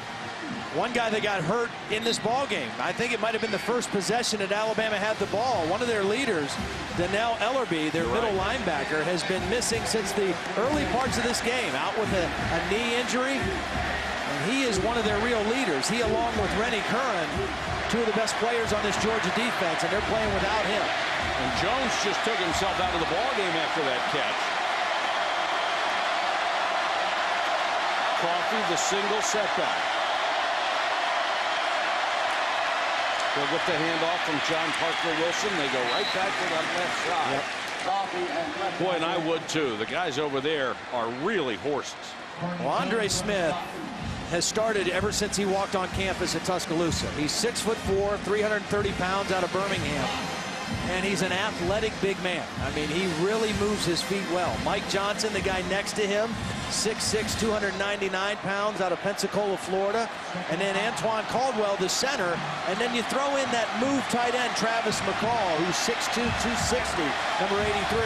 One guy that got hurt in this ball game, I think it might have been the first possession that Alabama had the ball. One of their leaders, Dannell Ellerbe, their middle linebacker, has been missing since the early parts of this game, out with a knee injury. And he is one of their real leaders. He, along with Rennie Curran, 2 of the best players on this Georgia defense, and they're playing without him. And Jones just took himself out of the ball game after that catch. Coffee, the single setback. They'll get the handoff from John Parker Wilson. They go right back to that left side. Boy, and I would too. The guys over there are really horses. Well, Andre Smith has started ever since he walked on campus at Tuscaloosa. He's 6'4", 330 pounds out of Birmingham. And he's an athletic big man. I mean, he really moves his feet well. Mike Johnson, the guy next to him, 6'6", 299 pounds out of Pensacola, Florida. And then Antoine Caldwell, the center. And then you throw in that move tight end, Travis McCall, who's 6'2", 260, number 83.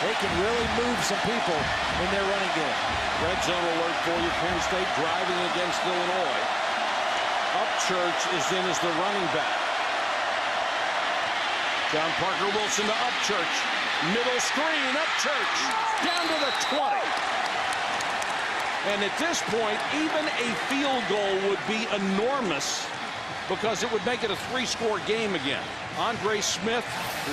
They can really move some people in their running game. Red zone alert for you. Penn State driving against Illinois. Upchurch is in as the running back. John Parker Wilson to Upchurch. Middle screen, Upchurch down to the 20. And at this point, even a field goal would be enormous because it would make it a 3-score game again. Andre Smith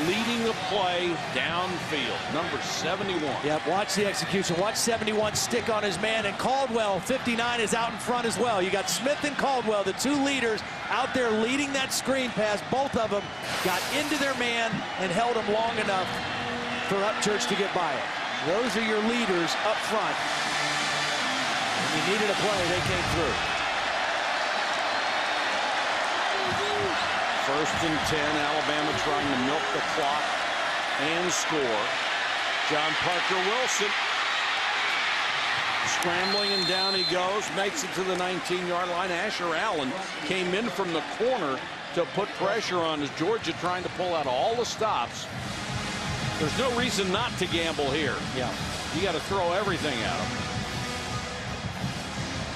leading the play downfield, number 71. Yep, watch the execution. Watch 71 stick on his man, and Caldwell, 59, is out in front as well. You got Smith and Caldwell, the two leaders, out there leading that screen pass. Both of them got into their man and held him long enough for Upchurch to get by it. Those are your leaders up front. When you needed a play, they came through. 1st and 10, Alabama trying to milk the clock and score. John Parker Wilson scrambling, and down he goes, makes it to the 19-yard line. Asher Allen came in from the corner to put pressure on as Georgia trying to pull out all the stops. There's no reason not to gamble here. Yeah. You got to throw everything at them.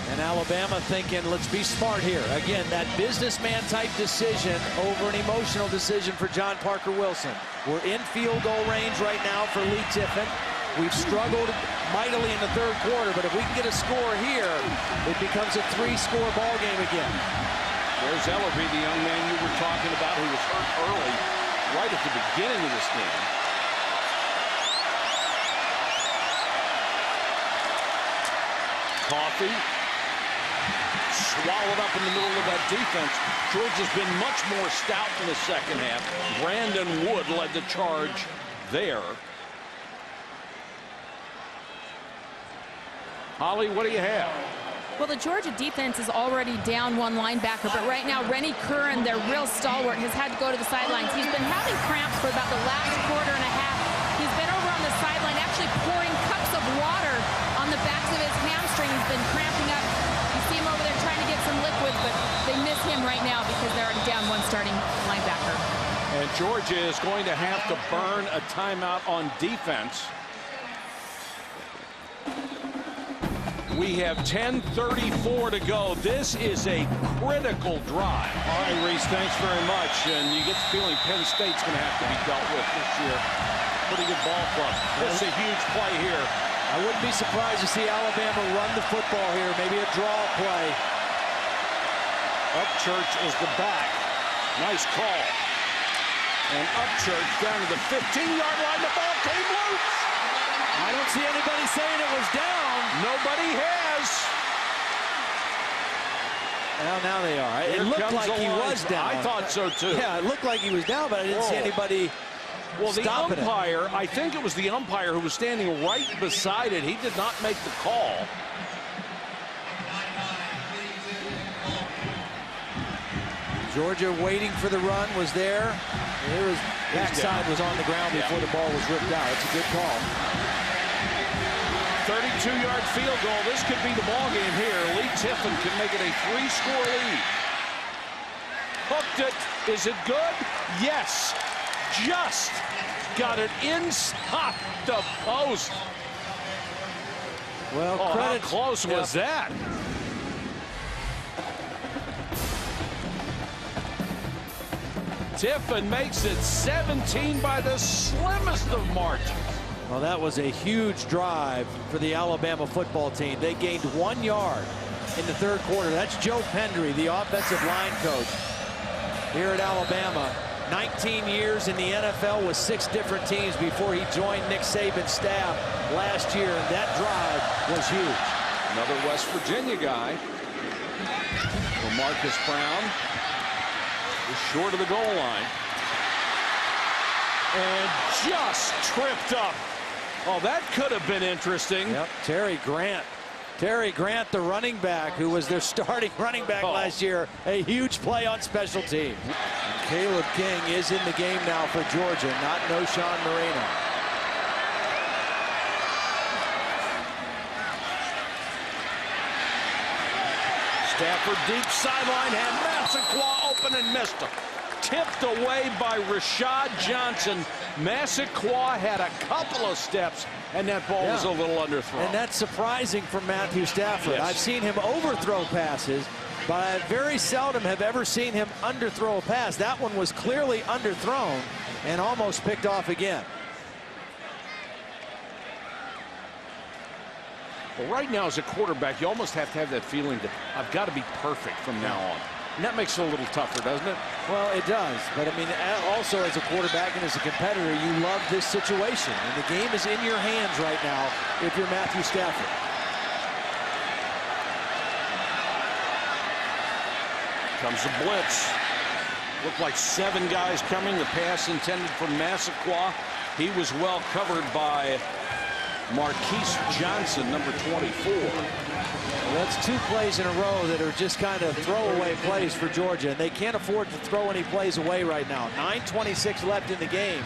And Alabama thinking, let's be smart here. Again, that businessman type decision over an emotional decision for John Parker Wilson. We're in field goal range right now for Lee Tiffin. We've struggled mightily in the 3rd quarter, but if we can get a score here, it becomes a 3-score ball game again. There's Ellerbe, the young man you were talking about, who was hurt early, right at the beginning of this game. Coffee swallowed up in the middle of that defense. Georgia's been much more stout in the 2nd half. Brandon Wood led the charge there. Holly, what do you have? Well, the Georgia defense is already down one linebacker, but right now Rennie Curran, their real stalwart, has had to go to the sidelines. He's been having cramps for about the last quarter and a half. He's been over on the sideline actually pouring cups of water on the backs of his hamstring. He's been cramping up. You see him over there trying to get some liquid, but they miss him right now because they're already down one starting linebacker. And Georgia is going to have to burn a timeout on defense. We have 10:34 to go. This is a critical drive. All right, Reese, thanks very much. And you get the feeling Penn State's going to have to be dealt with this year. Pretty good ball club. This is a huge play here. I wouldn't be surprised to see Alabama run the football here. Maybe a draw play. Upchurch is the back. Nice call. And Upchurch down to the 15-yard line. The ball came loose. I don't see anybody saying it was down. Nobody has. Well, now they are. Here It looked like he line. was down. I thought so, too. Yeah, it looked like he was down, but I didn't see anybody stopping it. The umpire, I think it was the umpire who was standing right beside it. He did not make the call. Georgia waiting for the run was there. It was backside was on the ground before the ball was ripped out. It's a good call. 32-yard field goal. This could be the ball game here. Lee Tiffin can make it a 3-score lead. Hooked it. Is it good? Yes. Just got it inside the post. Well, how close was that? Tiffin makes it 17 by the slimmest of margins. Well, that was a huge drive for the Alabama football team. They gained 1 yard in the 3rd quarter. That's Joe Pendry, the offensive line coach here at Alabama. 19 years in the NFL with 6 different teams before he joined Nick Saban's staff last year, and that drive was huge. Another West Virginia guy. Marcus Brown is short of the goal line. And just tripped up. Oh, that could have been interesting. Yep, Terry Grant. Terry Grant, the running back, who was their starting running back last year. A huge play on special teams. And Caleb King is in the game now for Georgia, not Knowshon Moreno. Stafford deep sideline, had Massaquoi open and missed him. Tipped away by Rashad Johnson. Massaquoi had a couple of steps, and that ball was a little underthrown. And that's surprising for Matthew Stafford. Yes. I've seen him overthrow passes, but I very seldom have ever seen him underthrow a pass. That one was clearly underthrown and almost picked off again. Well, right now as a quarterback, you almost have to have that feeling that I've got to be perfect from now on. And that makes it a little tougher, doesn't it? Well, it does. But, I mean, also as a quarterback and as a competitor, you love this situation. And the game is in your hands right now if you're Matthew Stafford. Comes the blitz. Looked like 7 guys coming. The pass intended for Massaquoi. He was well covered by Marquise Johnson, number 24. Well, that's 2 plays in a row that are just kind of throwaway plays for Georgia, and they can't afford to throw any plays away right now. 9:26 left in the game.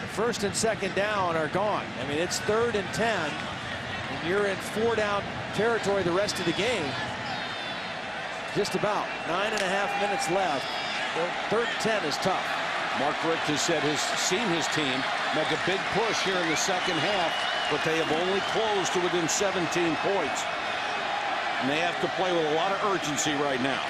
The first and second down are gone. I mean, it's 3rd and 10, and you're in 4-down territory the rest of the game. Just about 9.5 minutes left. 3rd and 10 is tough. Mark Richt has said seen his team make a big push here in the second half, but they have only closed to within 17 points. And they have to play with a lot of urgency right now.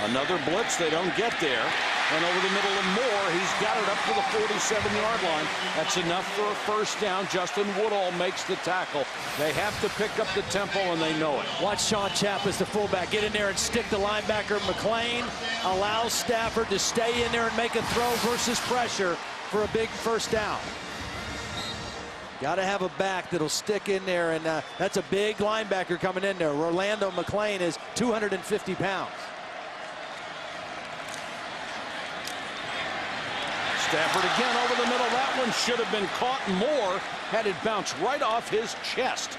Another blitz. They don't get there. And over the middle of Moore, he's got it up to the 47-yard line. That's enough for a first down. Justin Woodall makes the tackle. They have to pick up the tempo, and they know it. Watch Sean Chappis, the fullback, get in there and stick the linebacker. McClain allows Stafford to stay in there and make a throw versus pressure for a big first down. Got to have a back that'll stick in there, and that's a big linebacker coming in there. Rolando McClain is 250 pounds. Stafford again over the middle. That one should have been caught. Moore had it bounce right off his chest.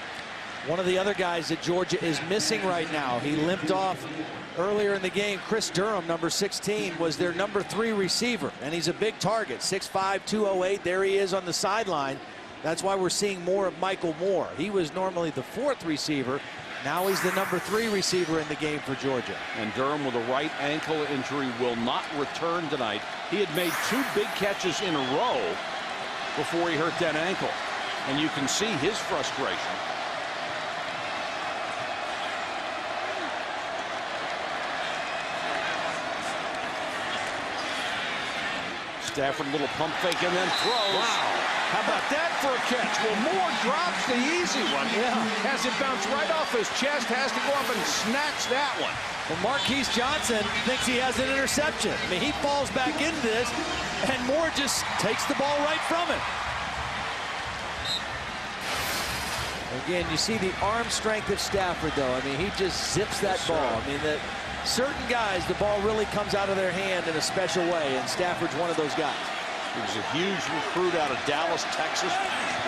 One of the other guys that Georgia is missing right now. He limped off earlier in the game. Chris Durham, number 16, was their number 3 receiver, and he's a big target. 6'5", 208. There he is on the sideline. That's why we're seeing more of Michael Moore. He was normally the 4th receiver. Now he's the number 3 receiver in the game for Georgia. And Durham, with a right ankle injury, will not return tonight. He had made 2 big catches in a row before he hurt that ankle. And you can see his frustration. Stafford, little pump fake and then throws. Wow. How about that for a catch? Well, Moore drops the easy one. Yeah. Has it bounce right off his chest, has to go up and snatch that one. Well, Marquise Johnson thinks he has an interception. I mean, he falls back into this, and Moore just takes the ball right from him. Again, you see the arm strength of Stafford, though. I mean, he just zips that ball. I mean, that certain guys, the ball really comes out of their hand in a special way, and Stafford's one of those guys. He was a huge recruit out of Dallas, Texas,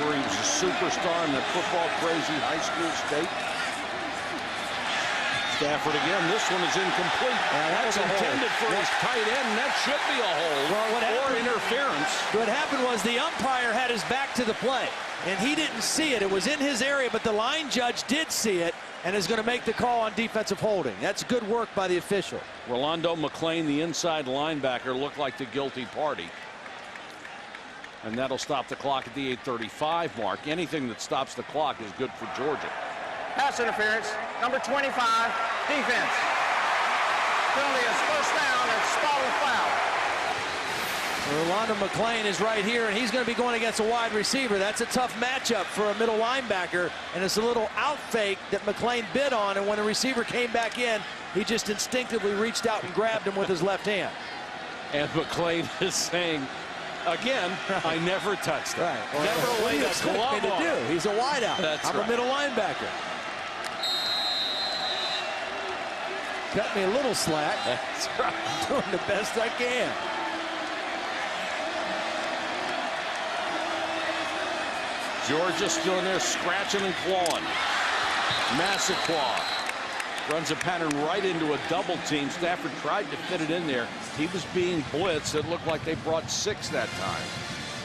where he was a superstar in that football-crazy high school state. Stafford again. This one is incomplete. That was intended for his tight end, and that should be a hold or interference. What happened was the umpire had his back to the play, and he didn't see it. It was in his area, but the line judge did see it and is going to make the call on defensive holding. That's good work by the official. Rolando McClain, the inside linebacker, looked like the guilty party. And that'll stop the clock at the 8:35 mark. Anything that stops the clock is good for Georgia. Pass interference, number 25, defense. Penalty is first down and spotted foul. Rolando McClain is right here, and he's going to be going against a wide receiver. That's a tough matchup for a middle linebacker, and it's a little out fake that McClain bid on, and when the receiver came back in, he just instinctively reached out and grabbed him with his left hand. And McClain is saying, again, I never touched that. Right. Well, never laid a glove on him. He's a wideout. I'm a middle linebacker. Cut me a little slack. That's right. I'm doing the best I can. Georgia still in there scratching and clawing. Massaquoi runs a pattern right into a double team. Stafford tried to fit it in there. He was being blitzed. It looked like they brought 6 that time.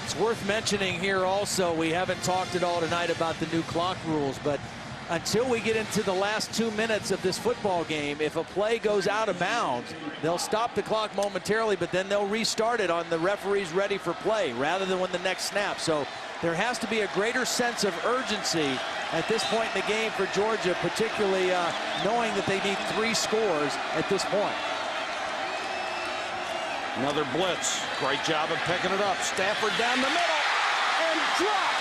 It's worth mentioning here also, we haven't talked at all tonight about the new clock rules, but until we get into the last 2 minutes of this football game, if a play goes out of bounds, they'll stop the clock momentarily, but then they'll restart it on the referees ready for play rather than when the next snap. So there has to be a greater sense of urgency at this point in the game for Georgia, particularly knowing that they need 3 scores at this point. Another blitz. Great job of picking it up. Stafford down the middle and dropped.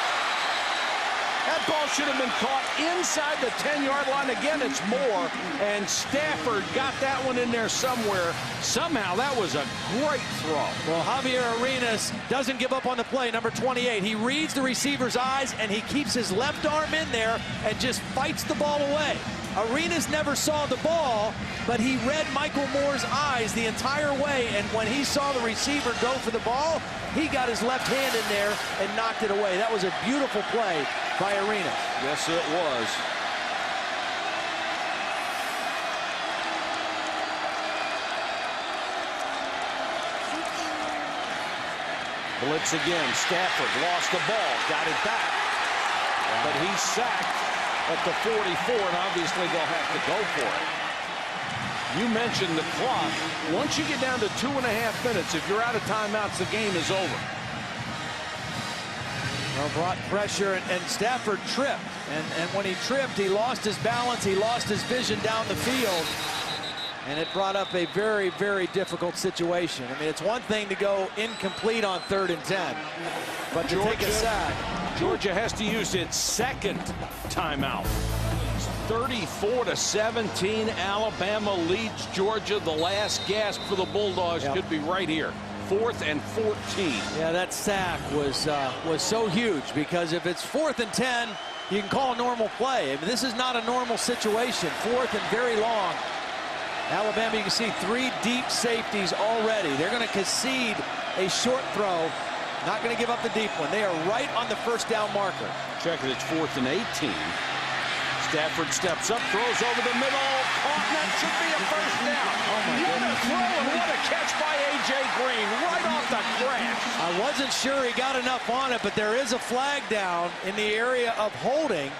That ball should have been caught inside the 10-yard line. Again, it's Moore, and Stafford got that one in there somewhere. Somehow, that was a great throw. Well, Javier Arenas doesn't give up on the play, number 28. He reads the receiver's eyes, and he keeps his left arm in there and just fights the ball away. Arenas never saw the ball, but he read Michael Moore's eyes the entire way, and when he saw the receiver go for the ball, he got his left hand in there and knocked it away. That was a beautiful play by Arenas. Yes, it was. Blitz again. Stafford lost the ball, got it back, but he's sacked at the 44, and obviously they'll have to go for it. You mentioned the clock. Once you get down to 2.5 minutes, if you're out of timeouts, the game is over. Well, brought pressure, and Stafford tripped. And when he tripped, he lost his balance, he lost his vision down the field. And it brought up a very, very difficult situation. I mean, it's one thing to go incomplete on 3rd and 10, but to take a sack. Georgia has to use its second timeout. 34-17, Alabama leads Georgia. The last gasp for the Bulldogs could be right here. 4th and 14. Yeah, that sack was so huge, because if it's 4th and 10, you can call a normal play. I mean, this is not a normal situation. 4th and very long. Alabama, you can see 3 deep safeties already. They're going to concede a short throw. Not going to give up the deep one. They are right on the first down marker. Check it, it's 4th and 18. Stafford steps up, throws over the middle. Caught, and that should be a first down. Oh my what goodness. a throw and what a catch by A.J. Green, right off the grass. I wasn't sure he got enough on it, but there is a flag down in the area of holding.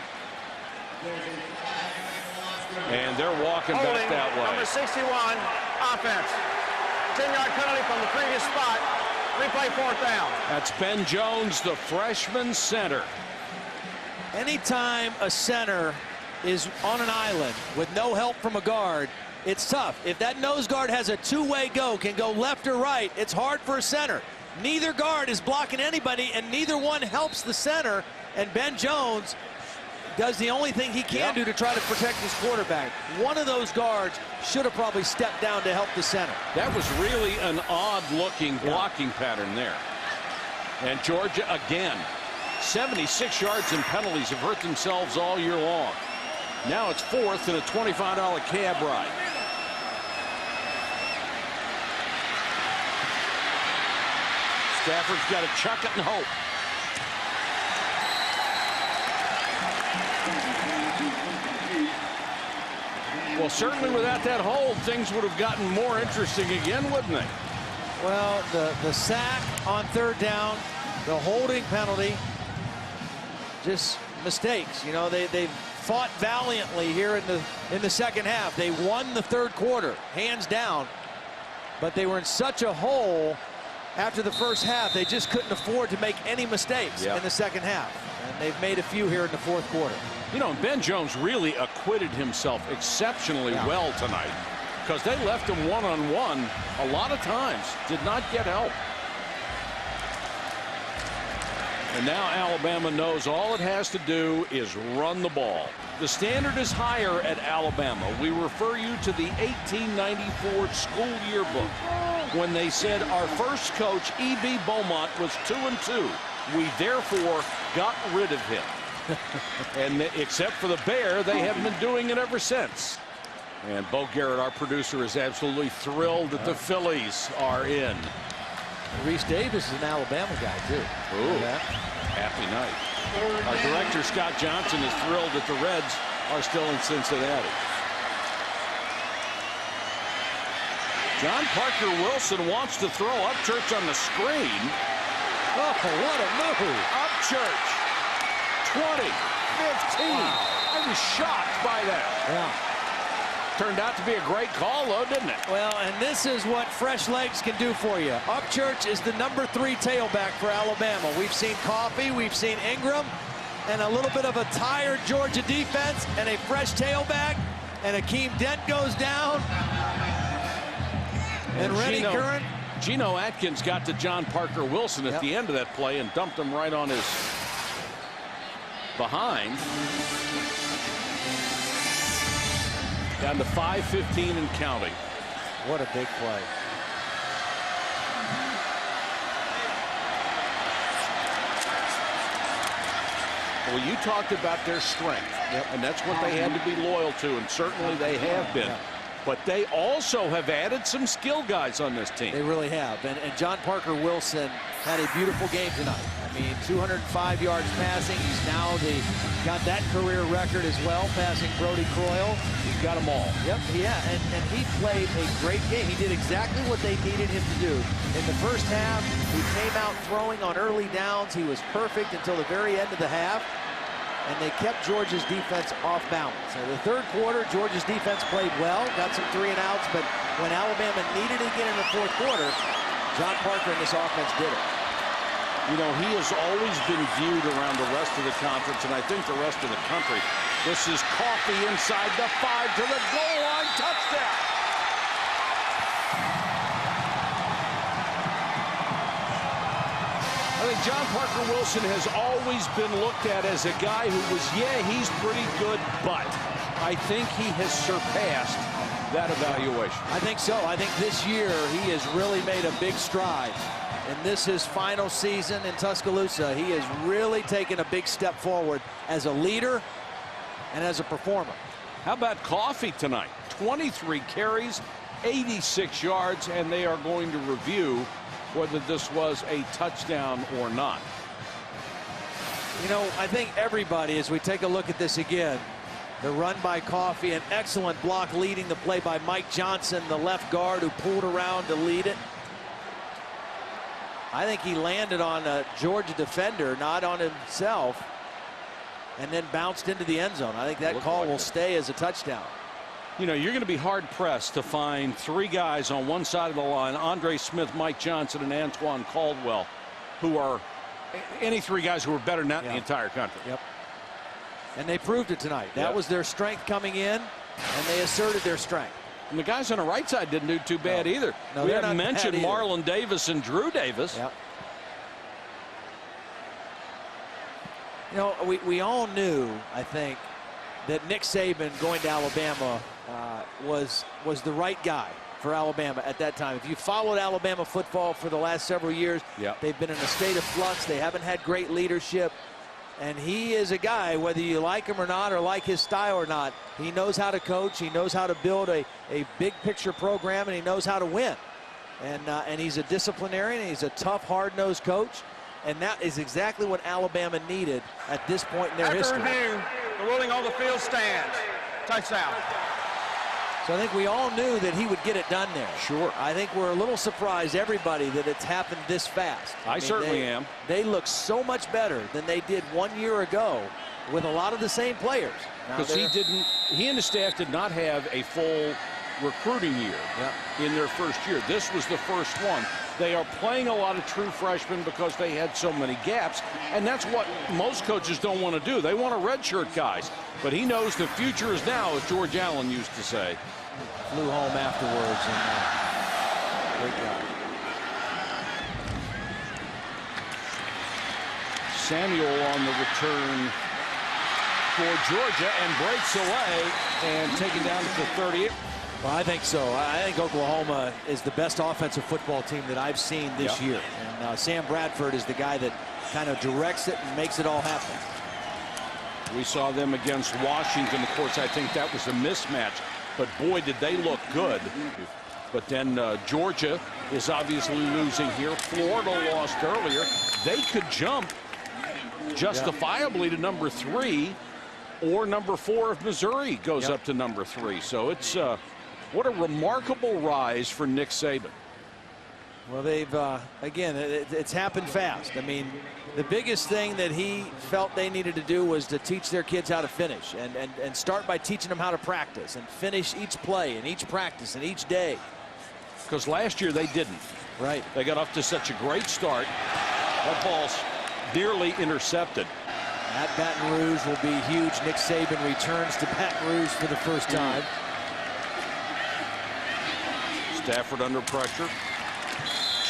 And they're walking back that way. Number 61, offense. 10-yard penalty from the previous spot. Replay 4th down. That's Ben Jones, the freshman center. Anytime a center is on an island with no help from a guard, it's tough. If that nose guard has a two-way go, can go left or right, it's hard for a center. Neither guard is blocking anybody, and neither one helps the center, and Ben Jones does the only thing he can do to try to protect his quarterback. One of those guards should have probably stepped down to help the center. That was really an odd-looking blocking pattern there. And Georgia, again, 76 yards in penalties, have hurt themselves all year long. Now it's 4th and a $25 cab ride. Stafford's got to chuck it and hope. Well, certainly without that hold, things would have gotten more interesting again, wouldn't they? Well, the sack on 3rd down, the holding penalty, just mistakes. You know, they've fought valiantly here in the second half. They won the 3rd quarter, hands down, but they were in such a hole after the first half. They just couldn't afford to make any mistakes in the second half, and they've made a few here in the 4th quarter. You know, Ben Jones really acquitted himself exceptionally well tonight, because they left him one-on-one a lot of times, did not get help. And now Alabama knows all it has to do is run the ball. The standard is higher at Alabama. We refer you to the 1894 school yearbook when they said our first coach, E.B. Beaumont, was 2-2. We therefore got rid of him. And except for the Bear, they have been doing it ever since. And Bo Garrett, our producer, is absolutely thrilled that the Phillies are in. Reese Davis is an Alabama guy, too. Ooh, happy night. Our director, Scott Johnson, is thrilled that the Reds are still in Cincinnati. John Parker Wilson wants to throw Upchurch on the screen. Oh, what a move. Upchurch, 20, 15. I was shocked by that. Yeah. Turned out to be a great call, though, didn't it? Well, and this is what fresh legs can do for you. Upchurch is the number 3 tailback for Alabama. We've seen Coffee, we've seen Ingram, and a little bit of a tired Georgia defense, and a fresh tailback, and Akeem Dent goes down. And Rennie Curran. Geno Atkins got to John Parker Wilson at the end of that play and dumped him right on his behind. Down to 5:15 and counting. What a big play. Well, you talked about their strength, and that's what they had to be loyal to, and certainly they have been. But they also have added some skill guys on this team. They really have. And John Parker Wilson had a beautiful game tonight. I mean, 205 yards passing. He's now got that career record as well, passing Brody Croyle. He's got them all. Yep, yeah, and he played a great game. He did exactly what they needed him to do. In the first half, he came out throwing on early downs. He was perfect until the very end of the half. And they kept Georgia's defense off balance. In the third quarter, Georgia's defense played well, got some 3-and-outs, but when Alabama needed it again in the fourth quarter, John Parker and this offense did it. You know, he has always been viewed around the rest of the conference, and I think the rest of the country. This is Coffey inside the 5 to the goal line, touchdown. I think John Parker Wilson has always been looked at as a guy who was, he's pretty good, but I think he has surpassed that evaluation. I think so. I think this year he has really made a big stride. And this his final season in Tuscaloosa. He has really taken a big step forward as a leader and as a performer. How about Coffey tonight? 23 carries, 86 yards, and they are going to review whether this was a touchdown or not. You know, I think everybody, as we take a look at this again, the run by Coffey, an excellent block leading the play by Mike Johnson, the left guard who pulled around to lead it. I think he landed on a Georgia defender, not on himself, and then bounced into the end zone. I think that call will stay as a touchdown. You know, you're going to be hard-pressed to find 3 guys on one side of the line, Andre Smith, Mike Johnson, and Antoine Caldwell, who are any 3 guys who are better than that in the entire country. Yep. And they proved it tonight. That was their strength coming in, and they asserted their strength. And the guys on the right side didn't do too bad either. No, we haven't mentioned Marlon Davis and Drew Davis. Yep. You know, we all knew, I think, that Nick Saban going to Alabama was the right guy for Alabama at that time. If you followed Alabama football for the last several years, they've been in a state of flux. They haven't had great leadership. And he is a guy, whether you like him or not, or like his style or not, he knows how to coach. He knows how to build a big picture program, and he knows how to win. And he's a disciplinarian. He's a tough, hard-nosed coach. And that is exactly what Alabama needed at this point in their history. After review, the ruling on the field stands. Touchdown. So I think we all knew that he would get it done there. Sure. I think we're a little surprised, everybody, that it's happened this fast. I mean, certainly am. They look so much better than they did 1 year ago with a lot of the same players. Because he and the staff did not have a full recruiting year in their first year. This was the first one. They are playing a lot of true freshmen because they had so many gaps, and that's what most coaches don't want to do. They want to redshirt guys, but he knows the future is now, as George Allen used to say. Flew home afterwards, and great guy. Samuel on the return for Georgia and breaks away and taken down to the 38. Well, I think so. I think Oklahoma is the best offensive football team that I've seen this year. And Sam Bradford is the guy that kind of directs it and makes it all happen. We saw them against Washington. Of course, I think that was a mismatch. But, boy, did they look good. But then Georgia is obviously losing here. Florida lost earlier. They could jump justifiably to number 3 or number 4 if Missouri goes up to number 3. So it's what a remarkable rise for Nick Saban. Well, they've, again, it's happened fast. I mean, the biggest thing that he felt they needed to do was to teach their kids how to finish and start by teaching them how to practice and finish each play and each practice and each day. Because last year they didn't. Right. They got off to such a great start. That ball's nearly intercepted. At Baton Rouge will be huge. Nick Saban returns to Baton Rouge for the first time. Stafford under pressure.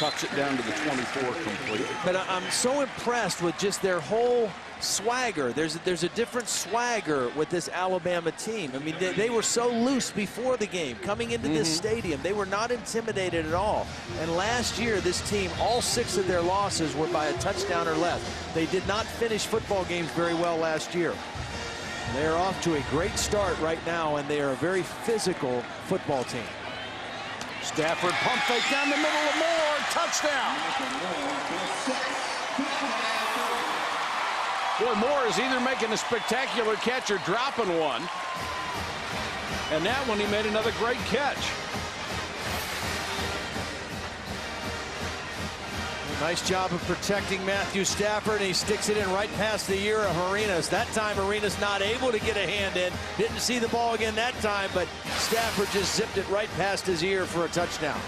chucks it down to the 24 complete. But I'm so impressed with just their whole swagger. There's a different swagger with this Alabama team. I mean, they were so loose before the game. Coming into this stadium, they were not intimidated at all. And last year, this team, all 6 of their losses were by a touchdown or less. They did not finish football games very well last year. They're off to a great start right now, and they are a very physical football team. Stafford pump fake down the middle of Moore. Touchdown. Boy, Moore is either making a spectacular catch or dropping one. And that one, he made another great catch. Nice job of protecting Matthew Stafford, and he sticks it in right past the ear of Arenas. That time, Arenas not able to get a hand in. Didn't see the ball again that time, but Stafford just zipped it right past his ear for a touchdown.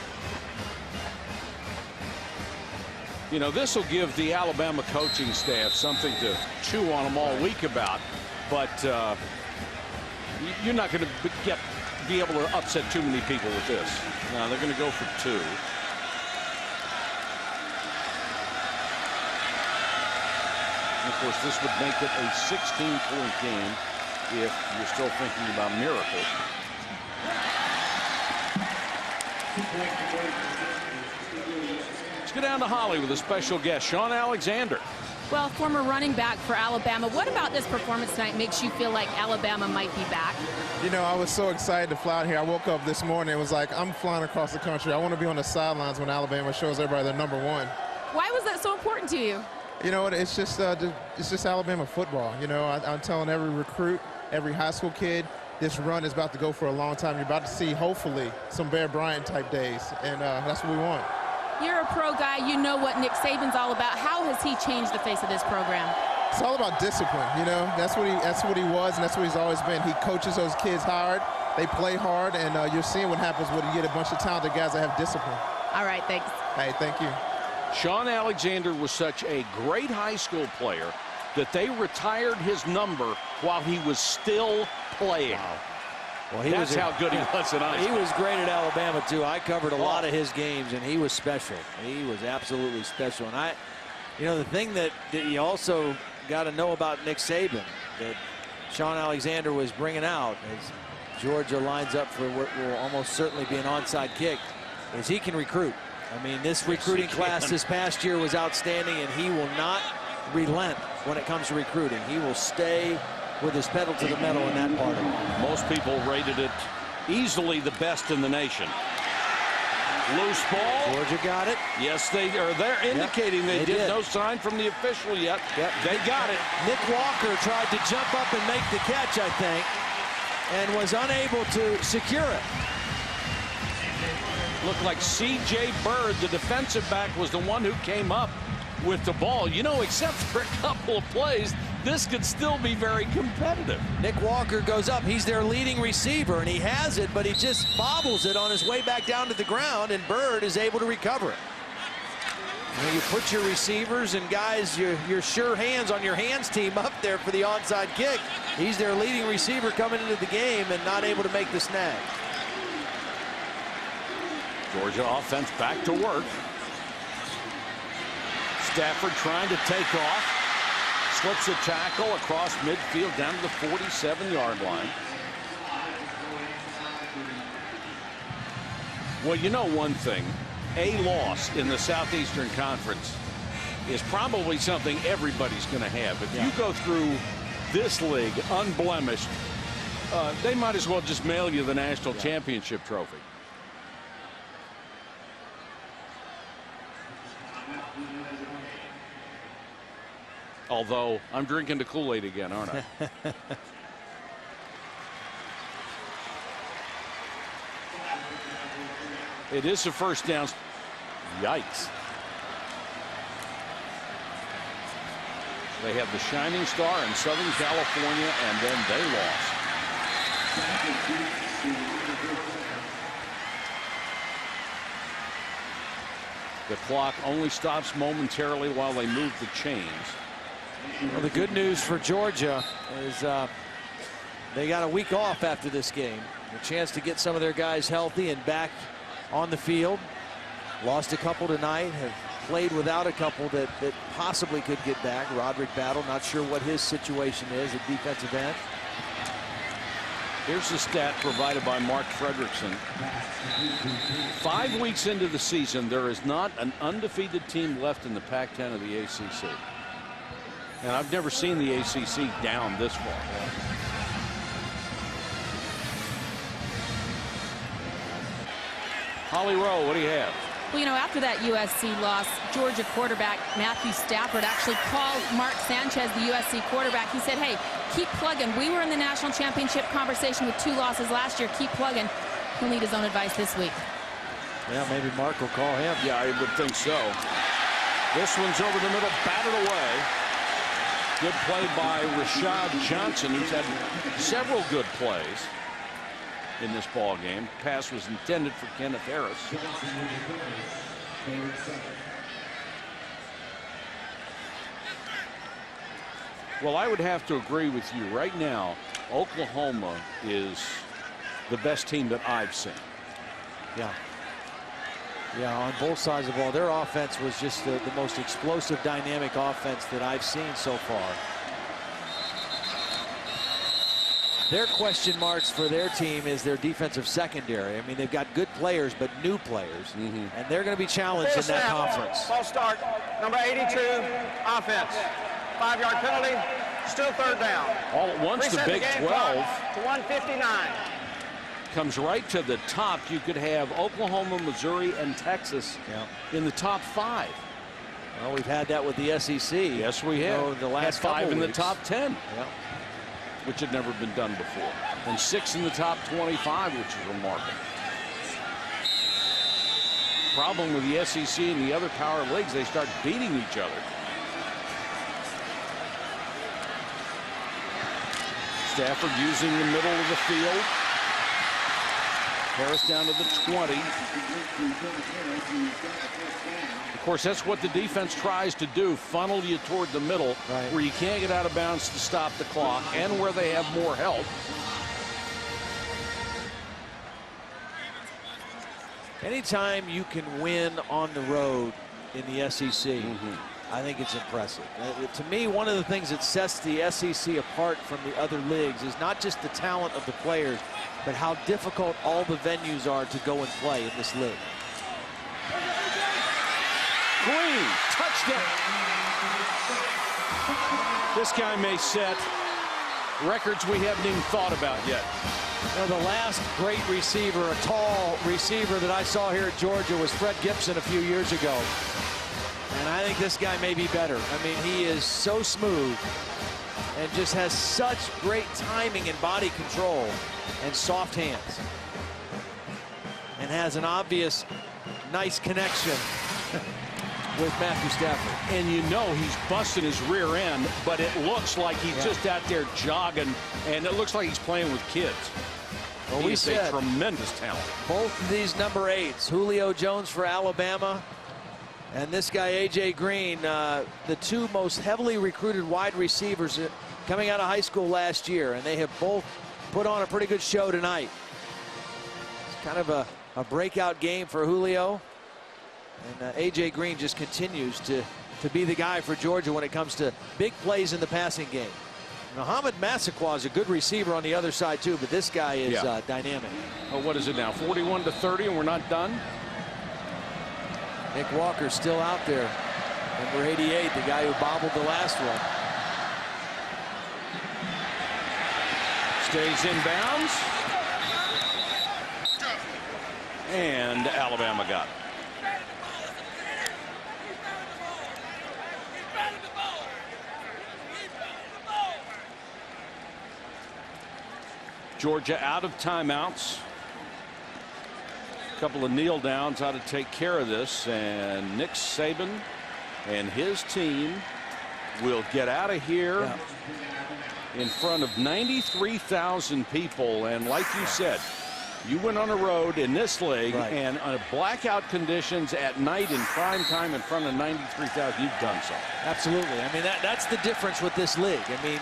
You know, this will give the Alabama coaching staff something to chew on them all week about, but you're not going to be able to upset too many people with this. Now they're going to go for 2. And of course, this would make it a 16-point game if you're still thinking about miracles. Let's go down to Holly with a special guest, Shaun Alexander. Well, former running back for Alabama, what about this performance tonight makes you feel like Alabama might be back? You know, I was so excited to fly out here. I woke up this morning. It was like, I'm flying across the country. I want to be on the sidelines when Alabama shows everybody they're #1. Why was that so important to you? You know, it's just Alabama football. You know, I'm telling every recruit, every high school kid, this run is about to go for a long time. You're about to see, hopefully, some Bear Bryant type days, and that's what we want. You're a pro guy. You know what Nick Saban's all about. How has he changed the face of this program? It's all about discipline. You know, that's what he was, and that's what he's always been. He coaches those kids hard. They play hard, and you're seeing what happens when you get a bunch of talented guys that have discipline. All right, thanks. Hey, thank you. Shaun Alexander was such a great high school player that they retired his number while he was still playing. Wow. Well, That's how good he was in high school. He was great at Alabama, too. I covered a lot of his games, and he was special. He was absolutely special. And you know, the thing that you also got to know about Nick Saban that Shaun Alexander was bringing out as Georgia lines up for what will almost certainly be an onside kick is he can recruit. I mean, this recruiting class this past year was outstanding, and he will not relent when it comes to recruiting. He will stay with his pedal to the metal in that part of it. Most people rated it easily the best in the nation. Loose ball. Georgia got it. Yes, they're indicating they did. No sign from the official yet. Yep. They got it. Nick Walker tried to jump up and make the catch, I think, and was unable to secure it. Looked like C.J. Bird, the defensive back, was the one who came up with the ball. You know, except for a couple of plays, this could still be very competitive. Nick Walker goes up. He's their leading receiver, and he has it, but he just bobbles it on his way back down to the ground, and Bird is able to recover it. You put your receivers and guys, your sure hands on your hands team up there for the onside kick. He's their leading receiver coming into the game and not able to make the snag. Georgia offense back to work. Stafford trying to take off. Slips a tackle across midfield down to the 47-yard line. Well, you know one thing. A loss in the Southeastern Conference is probably something everybody's going to have. If you go through this league unblemished, they might as well just mail you the national championship trophy. Although I'm drinking the Kool-Aid again, aren't I? It is a first down. Yikes. They have the shining star in Southern California, and then they lost. The clock only stops momentarily while they move the chains. Well, the good news for Georgia is they got a week off after this game. A chance to get some of their guys healthy and back on the field. Lost a couple tonight, have played without a couple that possibly could get back. Roderick Battle, not sure what his situation is at defensive end. Here's the stat provided by Mark Fredrickson. 5 weeks into the season, there is not an undefeated team left in the Pac-10 of the ACC. And I've never seen the ACC down this far. Holly Rowe, what do you have? Well, you know, after that USC loss, Georgia quarterback Matthew Stafford actually called Mark Sanchez, the USC quarterback. He said, hey, keep plugging. We were in the national championship conversation with 2 losses last year. Keep plugging. He'll need his own advice this week. Yeah, maybe Mark will call him. Yeah, I would think so. This one's over the middle, batted away. Good play by Rashad Johnson, who's had several good plays in this ball game. Pass was intended for Kenneth Harris. Well, I would have to agree with you. Right now, Oklahoma is the best team that I've seen. Yeah. Yeah, on both sides of the ball. Their offense was just the most explosive, dynamic offense that I've seen so far. Their question marks for their team is their defensive secondary. I mean, they've got good players, but new players. And they're going to be challenged in that conference. False start, number 82, offense. 5-yard penalty, still 3rd down. All at once, the Big 12 to 159. comes right to the top. You could have Oklahoma, Missouri, and Texas in the top 5. Well, we've had that with the SEC. Yes, we have. So the last had 5 in the weeks. top 10. Yeah. Which had never been done before. And 6 in the top 25, which is remarkable. Problem with the SEC and the other power leagues, they start beating each other. Stafford using the middle of the field. Harris down to the 20. Of course, that's what the defense tries to do, funnel you toward the middle, where you can't get out of bounds to stop the clock, and where they have more help. Anytime you can win on the road in the SEC, I think it's impressive. To me, one of the things that sets the SEC apart from the other leagues is not just the talent of the players, but how difficult all the venues are to go and play in this league. Green, touchdown. This guy may set records we haven't even thought about yet. Well, the last great receiver, a tall receiver that I saw here at Georgia was Fred Gibson a few years ago. And I think this guy may be better. I mean, he is so smooth and just has such great timing and body control and soft hands. And has an obvious nice connection with Matthew Stafford. And you know he's busting his rear end, but it looks like he's just out there jogging, and it looks like he's playing with kids. Well, He is a tremendous talent. Both of these number 8s, Julio Jones for Alabama and this guy, A.J. Green, the 2 most heavily recruited wide receivers coming out of high school last year, and they have both put on a pretty good show tonight. It's kind of a breakout game for Julio. And A.J. Green just continues to be the guy for Georgia when it comes to big plays in the passing game. Mohamed Massaquoi is a good receiver on the other side, too, but this guy is dynamic. Oh, what is it now, 41-30, and we're not done? Nick Walker's still out there. Number 88, the guy who bobbled the last one. Stays in bounds. And Alabama got it. Georgia out of timeouts. A couple of kneel downs how to take care of this, and Nick Saban and his team will get out of here in front of 93,000 people. And like you said, you went on a road in this league and on blackout conditions at night in prime time in front of 93,000. You've done so. Absolutely. I mean, that's the difference with this league. I mean,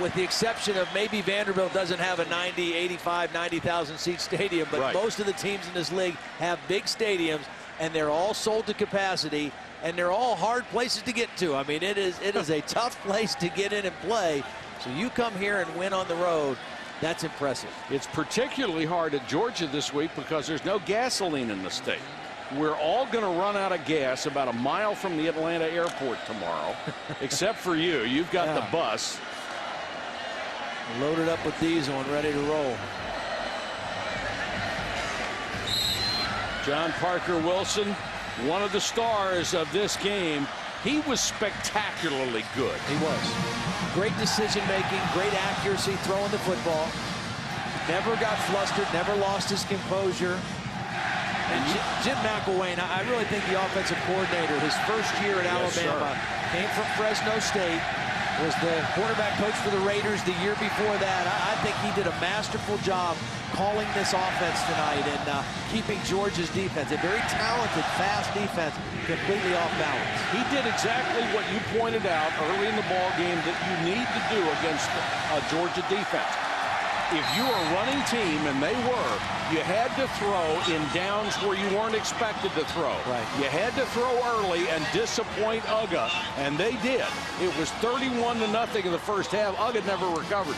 with the exception of maybe Vanderbilt doesn't have a 90, 85, 90,000 seat stadium, but most of the teams in this league have big stadiums and they're all sold to capacity, and they're all hard places to get to. I mean, it is a tough place to get in and play. So you come here and win on the road. That's impressive. It's particularly hard at Georgia this week because there's no gasoline in the state. We're all going to run out of gas about a mile from the Atlanta airport tomorrow, except for you. You've got the bus. Loaded up with diesel and ready to roll. John Parker Wilson, one of the stars of this game. He was spectacularly good. He was. Great decision-making, great accuracy throwing the football. Never got flustered, never lost his composure. And Jim McElwain, I really think the offensive coordinator, his first year at Alabama, came from Fresno State, was the quarterback coach for the Raiders the year before that. I think he did a masterful job calling this offense tonight and keeping Georgia's defense, a very talented, fast defense, completely off balance. He did exactly what you pointed out early in the ball game that you need to do against a Georgia defense. If you are a running team, and they were, you had to throw in downs where you weren't expected to throw. Right. You had to throw early and disappoint UGA, and they did. It was 31-0 in the first half. UGA never recovered.